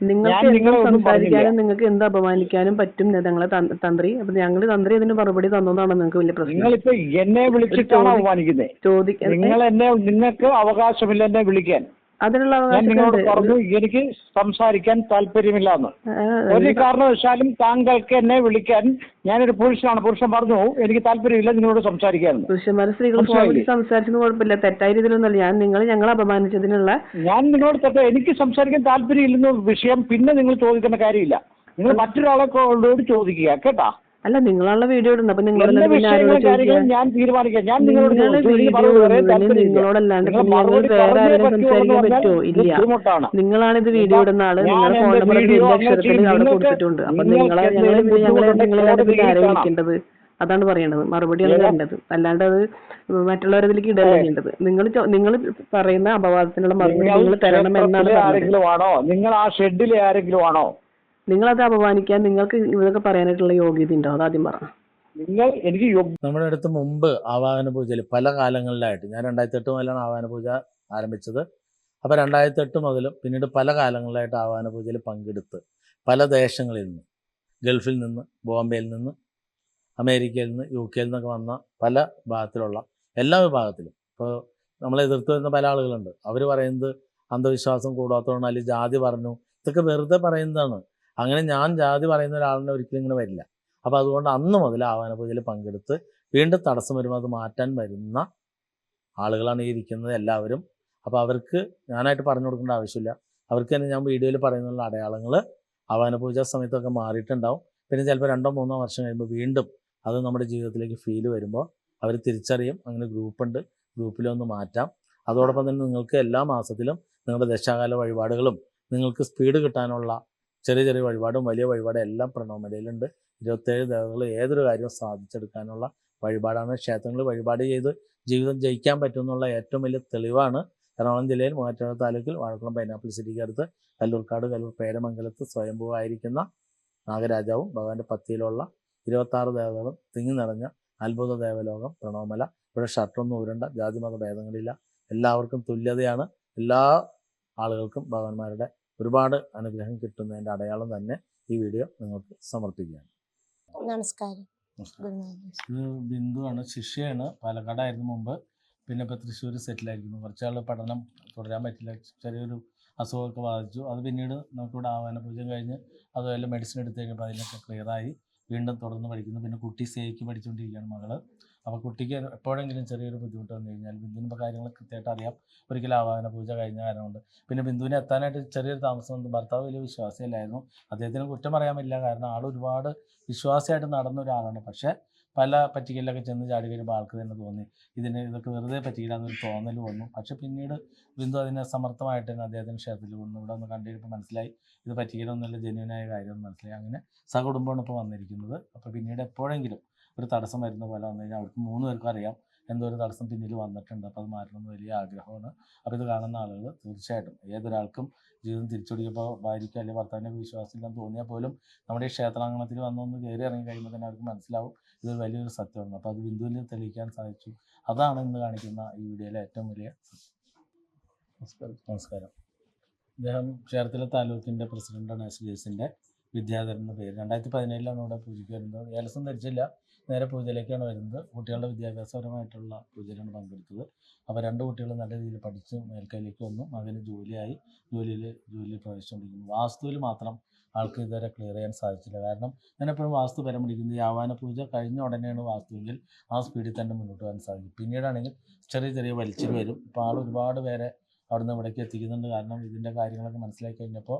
നിങ്ങൾക്ക് എന്തും സംസാരിക്കാനും നിങ്ങൾക്ക് എന്ത് അപമാനിക്കാനും പറ്റും ഞങ്ങളെ തന്ത്രി. അപ്പൊ ഞങ്ങള് തന്ത്രി അതിന് മറുപടി തന്നതാണ് നിങ്ങൾക്ക് വലിയ പ്രശ്നം. നിങ്ങളിപ്പോ എന്നെ വിളിച്ചിട്ടാണ് അപമാനിക്കുന്നത്. നിങ്ങൾക്ക് അവകാശമില്ല എന്നെ വിളിക്കാൻ. അതിനുള്ള ഞാൻ നിങ്ങളോട് പറഞ്ഞു എനിക്ക് സംസാരിക്കാൻ താല്പര്യമില്ല. ഒരു കാരണവശാലും താങ്കൾക്ക് എന്നെ വിളിക്കാൻ, ഞാനൊരു പുരുഷനാണ്, പുരുഷൻ പറഞ്ഞു എനിക്ക് താല്പര്യമില്ല നിങ്ങളോട് സംസാരിക്കാൻ. പുരുഷന്മാരെ സ്ത്രീകൾ സംസാരിച്ചത് കുഴപ്പമില്ല, തെറ്റായ രീതിയിലൊന്നുമല്ല. ഞങ്ങളെ അപമാനിച്ചതിനുള്ള ഞാൻ നിങ്ങളോട് എനിക്ക് സംസാരിക്കാൻ താല്പര്യമില്ലെന്ന വിഷയം പിന്നെ നിങ്ങൾ ചോദിക്കേണ്ട കാര്യമില്ല. നിങ്ങൾ മറ്റൊരാളോട് ചോദിക്കുക കേട്ടാ. അല്ല, നിങ്ങളാണല്ലോ വീഡിയോ ഇടുന്നത്. അപ്പൊ ഞാൻ തീരുമാനിക്കാം. ഞാൻ നിങ്ങളോടല്ലാണ്ട് വേറെ ആരെങ്കിലും സംസാരിക്കാൻ പറ്റുമോ? ഇല്ല. നിങ്ങളാണ് ഇത് വീഡിയോ ഇടുന്ന ആള്. നിങ്ങളുടെ ഫോൺ നമ്പർ അക്ഷരത്തിൽ അവിടെ കൊടുത്തിട്ടുണ്ട്. അപ്പൊ നിങ്ങളെ ആരംഭിക്കേണ്ടത് അതാണ് പറയേണ്ടത്. മറുപടിയാണ് തരേണ്ടത്. അല്ലാണ്ട് അത് മറ്റുള്ളവരതിലേക്ക് ഇടല്ല ചെയ്യേണ്ടത്. നിങ്ങൾ പറയുന്ന അപവാദത്തിനുള്ള മറുപടി നിങ്ങൾ തരണം എന്നാണ് പറഞ്ഞത്. നിങ്ങൾ ആ ഷെഡിലെ ആരെങ്കിലും ആണോ? നിങ്ങളത് അപമാനിക്കാൻ നിങ്ങൾക്ക് ഇതൊക്കെ പറയാനായിട്ടുള്ള യോഗ്യത ഉണ്ടോ? അതാദ്യം പറഞ്ഞു. നമ്മുടെ അടുത്ത് മുമ്പ് ആവാഹന പൂജയിൽ പല കാലങ്ങളിലായിട്ട്, ഞാൻ 2008 മുതലാണ് ആവാഹന പൂജ ആരംഭിച്ചത്. അപ്പോൾ 2008 മുതലും പിന്നീട് പല കാലങ്ങളിലായിട്ട് ആവാഹന പൂജയിൽ പങ്കെടുത്ത് പല ദേശങ്ങളിൽ നിന്ന്, ഗൾഫിൽ നിന്ന്, ബോംബെയിൽ നിന്ന്, അമേരിക്കയിൽ നിന്ന്, UK നിന്നൊക്കെ വന്ന പല ഭാഗത്തിലുള്ള എല്ലാ വിഭാഗത്തിലും. ഇപ്പോൾ നമ്മളെ എതിർത്ത് വരുന്ന പല ആളുകളുണ്ട്. അവർ പറയുന്നത് അന്ധവിശ്വാസം കൂടാത്തതുകൊണ്ട് അല്ലെങ്കിൽ ജാതി പറഞ്ഞു, ഇതൊക്കെ വെറുതെ പറയുന്നതാണ്. അങ്ങനെ ഞാൻ ജാതി പറയുന്ന ഒരാളിനെ ഒരിക്കലും ഇങ്ങനെ വരില്ല. അപ്പോൾ അതുകൊണ്ട് അന്ന് മുതൽ ആവാഹന പൂജയിൽ പങ്കെടുത്ത് വീണ്ടും തടസ്സം വരുമ്പോൾ അത് മാറ്റാൻ വരുന്ന ആളുകളാണ് ഈ ഇരിക്കുന്നത് എല്ലാവരും. അപ്പോൾ അവർക്ക് ഞാനായിട്ട് പറഞ്ഞു കൊടുക്കേണ്ട ആവശ്യമില്ല. അവർക്ക് തന്നെ ഞാൻ വീഡിയോയിൽ പറയുന്നുള്ള അടയാളങ്ങൾ ആവാഹന പൂജ സമയത്തൊക്കെ മാറിയിട്ടുണ്ടാവും. പിന്നെ ചിലപ്പോൾ 2-3 വർഷം കഴിയുമ്പോൾ വീണ്ടും അത് നമ്മുടെ ജീവിതത്തിലേക്ക് ഫീൽ വരുമ്പോൾ അവർ തിരിച്ചറിയും. അങ്ങനെ ഗ്രൂപ്പുണ്ട്, ഗ്രൂപ്പിലൊന്ന് മാറ്റാം. അതോടൊപ്പം തന്നെ നിങ്ങൾക്ക് എല്ലാ മാസത്തിലും നിങ്ങളുടെ ദശാകാല വഴിപാടുകളും നിങ്ങൾക്ക് സ്പീഡ് കിട്ടാനുള്ള ചെറിയ ചെറിയ വഴിപാടും വലിയ വഴിപാടും എല്ലാം പ്രണവമലയിലുണ്ട്. 27 ദേവതകൾ ഏതൊരു കാര്യവും സാധിച്ചെടുക്കാനുള്ള വഴിപാടാണ്. ക്ഷേത്രങ്ങളിൽ വഴിപാട് ചെയ്ത് ജീവിതം ജയിക്കാൻ പറ്റുമെന്നുള്ള ഏറ്റവും വലിയ തെളിവാണ് എറണാകുളം ജില്ലയിൽ മൂവാറ്റുപുഴ താലൂക്കിൽ വാഴക്കുളം പൈനാപ്പിൾ സിറ്റിക്ക് അടുത്ത് കല്ലൂർ പേരമംഗലത്ത് സ്വയംഭൂവായിരിക്കുന്ന നാഗരാജാവും ഭഗവാന്റെ പത്തിയിലുള്ള 26 ദേവതകളും തിങ്ങി നിറഞ്ഞ അത്ഭുത ദേവലോകം പ്രണവമല. ഇവിടെ ഷർട്ടൊന്നും ഊരണ്ട, ജാതിമത ഭേദങ്ങളില്ല, എല്ലാവർക്കും തുല്യതയാണ്. എല്ലാ ആളുകൾക്കും ഭഗവാന്മാരുടെ ഒരുപാട് അനുഗ്രഹം കിട്ടുന്നതിൻ്റെ അടയാളം തന്നെ ഈ വീഡിയോ നിങ്ങൾക്ക് സമർപ്പിക്കുകയാണ്. നമസ്കാരം. ഇത് ബിന്ദുവാണ്, ശിഷ്യയാണ്. പാലക്കാടായിരുന്നു മുമ്പ്, പിന്നെ ഇപ്പോൾ തൃശ്ശൂർ സെറ്റിലായിരിക്കുന്നു. കുറച്ചാൾ പഠനം തുടരാൻ പറ്റില്ല, ചെറിയൊരു അസുഖമൊക്കെ ബാധിച്ചു. അത് പിന്നീട് നമുക്കിവിടെ ആവാഹന പൂജ കഴിഞ്ഞ് അതുപോലെ മെഡിസിൻ എടുത്ത് കഴിഞ്ഞപ്പോൾ അതിനൊക്കെ ക്ലിയറായി വീണ്ടും തുടർന്ന് പഠിക്കുന്നു. പിന്നെ കുട്ടി സേക്ക് പഠിച്ചുകൊണ്ടിരിക്കുകയാണ് മകള്. അപ്പോൾ കുട്ടിക്ക് എപ്പോഴെങ്കിലും ചെറിയൊരു ബുദ്ധിമുട്ട് വന്നു കഴിഞ്ഞാൽ ബിന്ദുവിൻ്റെ കാര്യങ്ങൾ കൃത്യമായിട്ട് അറിയാം. ഒരിക്കലും ആവാഹന പൂജ കഴിഞ്ഞ കാരണം കൊണ്ട് പിന്നെ ബിന്ദുവിനെ എത്താനായിട്ട് ചെറിയൊരു താമസം വന്നു. ഭർത്താവ് വലിയ വിശ്വാസിയല്ലായിരുന്നു. അദ്ദേഹത്തിന് കുറ്റം പറയാൻ പറ്റില്ല, കാരണം ആൾ ഒരുപാട് വിശ്വാസിയായിട്ട് നടന്ന ഒരാളാണ്. പക്ഷേ പല പറ്റിക്കലിലൊക്കെ ചെന്ന് ചാടി വരുമ്പോൾ ആൾക്ക് തന്നെ തോന്നി ഇതൊക്കെ വെറുതെ പറ്റിയില്ലാന്നൊരു തോന്നൽ വന്നു. പക്ഷേ പിന്നീട് ബിന്ദു അതിനെ സമർത്ഥമായിട്ട് തന്നെ അദ്ദേഹത്തിന് ക്ഷേത്രത്തിൽ കൊണ്ടു ഇവിടെ ഒന്ന് കണ്ടിരുമ്പോൾ മനസ്സിലായി ഇത് പറ്റിക്കലൊന്നുമില്ല, ജെന്യൂനായ കാര്യം മനസ്സിലായി. അങ്ങനെ സകുടുംബമാണ് ഇപ്പോൾ വന്നിരിക്കുന്നത്. അപ്പോൾ പിന്നീട് എപ്പോഴെങ്കിലും ഒരു തടസ്സം വരുന്ന പോലെ വന്നു കഴിഞ്ഞാൽ അവർക്ക് 3 പേർക്കും അറിയാം എന്തോ ഒരു തടസ്സം പിന്നിൽ വന്നിട്ടുണ്ട്. അപ്പോൾ അത് മാറ്റണമെന്ന് വലിയ ആഗ്രഹമാണ്. അപ്പോൾ ഇത് കാണുന്ന ആളുകൾ തീർച്ചയായിട്ടും ഏതൊരാൾക്കും ജീവിതം തിരിച്ചൊടിക്കുമ്പോൾ ഭാര്യയ്ക്ക് അല്ലെങ്കിൽ ഭർത്താവിനൊക്കെ വിശ്വാസമില്ലെന്ന് തോന്നിയാൽ പോലും നമ്മുടെ ഈ ക്ഷേത്രാങ്കണത്തിൽ വന്നൊന്ന് കയറി ഇറങ്ങി കഴിയുമ്പോൾ തന്നെ അവർക്ക് മനസ്സിലാവും ഇത് വലിയൊരു സത്യമാണ്. അപ്പോൾ അത് ബിന്ദുവിൽ തെളിയിക്കാൻ സാധിച്ചു. അതാണ് ഇന്ന് കാണിക്കുന്ന ഈ വീഡിയോയിലെ ഏറ്റവും വലിയ സത്യം. നമസ്കാരം. അദ്ദേഹം ചേർത്തല താലൂക്കിൻ്റെ പ്രസിഡന്റാണ്. SDSൻ്റെ വിദ്യാധരൻ എന്ന പേര്. 2017 ഇവിടെ പൂജയ്ക്ക് വരുന്നത്. ഏലസം ധരിച്ചില്ല, നേരെ പൂജയിലേക്കാണ് വരുന്നത്. കുട്ടികളുടെ വിദ്യാഭ്യാസപരമായിട്ടുള്ള പൂജയിലാണ് പങ്കെടുത്തത്. അപ്പോൾ 2 കുട്ടികൾ നല്ല രീതിയിൽ പഠിച്ച് മേൽക്കൈയിലേക്ക് വന്നു. മകന് ജോലിയായി, ജോലിയിൽ പ്രവേശിച്ചുകൊണ്ടിരിക്കുന്നു. വാസ്തുവിൽ മാത്രം ആൾക്ക് ഇതുവരെ ക്ലിയർ ചെയ്യാൻ സാധിച്ചില്ല. കാരണം ഞാൻ എപ്പോഴും വാസ്തു പരം പിടിക്കുന്നത് ഈ ആവാന പൂജ കഴിഞ്ഞ ഉടനെയാണ് വാസ്തുവെങ്കിൽ ആ സ്പീഡിൽ തന്നെ മുന്നോട്ട് പോകാൻ സാധിക്കും. പിന്നീടാണെങ്കിൽ ചെറിയ വലിച്ചിൽ വരും. ഇപ്പോൾ ആൾ ഒരുപാട് പേരെ അവിടുന്ന് ഇവിടേക്ക് എത്തിക്കുന്നുണ്ട്. കാരണം ഇതിൻ്റെ കാര്യങ്ങളൊക്കെ മനസ്സിലാക്കി കഴിഞ്ഞപ്പോൾ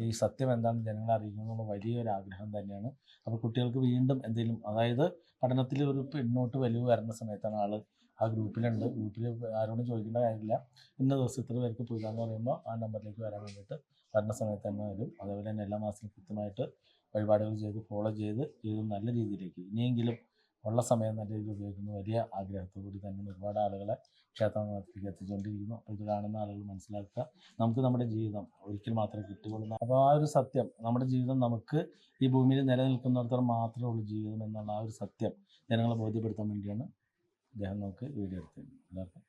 ഈ സത്യം എന്താണെന്ന് ജനങ്ങളെ അറിയിക്കണമെന്നുള്ള വലിയൊരു ആഗ്രഹം തന്നെയാണ്. അപ്പോൾ കുട്ടികൾക്ക് വീണ്ടും എന്തെങ്കിലും, അതായത് പഠനത്തിൽ ഒരു പിന്നോട്ട് വലിവ് വരുന്ന സമയത്താണ് ആൾ ആ ഗ്രൂപ്പിലുണ്ട്. ഗ്രൂപ്പിൽ ആരോടും ചോദിക്കേണ്ട കാര്യമില്ല. ഇന്ന ദിവസം ഇത്ര പേർക്ക് പോകാമെന്ന് പറയുമ്പോൾ ആ നമ്പറിലേക്ക് വരാൻ വേണ്ടിയിട്ട് വരുന്ന സമയത്ത് തന്നെ വരും. അതേപോലെ തന്നെ എല്ലാ മാസവും കൃത്യമായിട്ട് വഴിപാടുകൾ ചെയ്ത് ഫോളോ ചെയ്ത് നല്ല രീതിയിലേക്ക് ഇനിയെങ്കിലും ഉള്ള സമയം നല്ല രീതിയിൽ ഉപയോഗിക്കുന്ന വലിയ ആഗ്രഹത്തോടുകൂടി തന്നെ ഒരുപാട് ആളുകളെ ക്ഷേത്രത്തിലേക്ക് എത്തിച്ചുകൊണ്ടിരിക്കുന്നു. അപ്പോൾ ഇത് കാണുന്ന ആളുകൾ മനസ്സിലാക്കുക, നമുക്ക് നമ്മുടെ ജീവിതം ഒരിക്കൽ മാത്രമേ കിട്ടുകയുള്ളൂ. അപ്പോൾ ആ ഒരു സത്യം, നമ്മുടെ ജീവിതം നമുക്ക് ഈ ഭൂമിയിൽ നിലനിൽക്കുന്നിടത്തോളം മാത്രമേ ഉള്ളൂ ജീവിതം എന്നുള്ള ആ ഒരു സത്യം ജനങ്ങളെ ബോധ്യപ്പെടുത്താൻ വേണ്ടിയാണ് അദ്ദേഹം നമുക്ക് വീഡിയോ എടുത്തത്. എല്ലാവർക്കും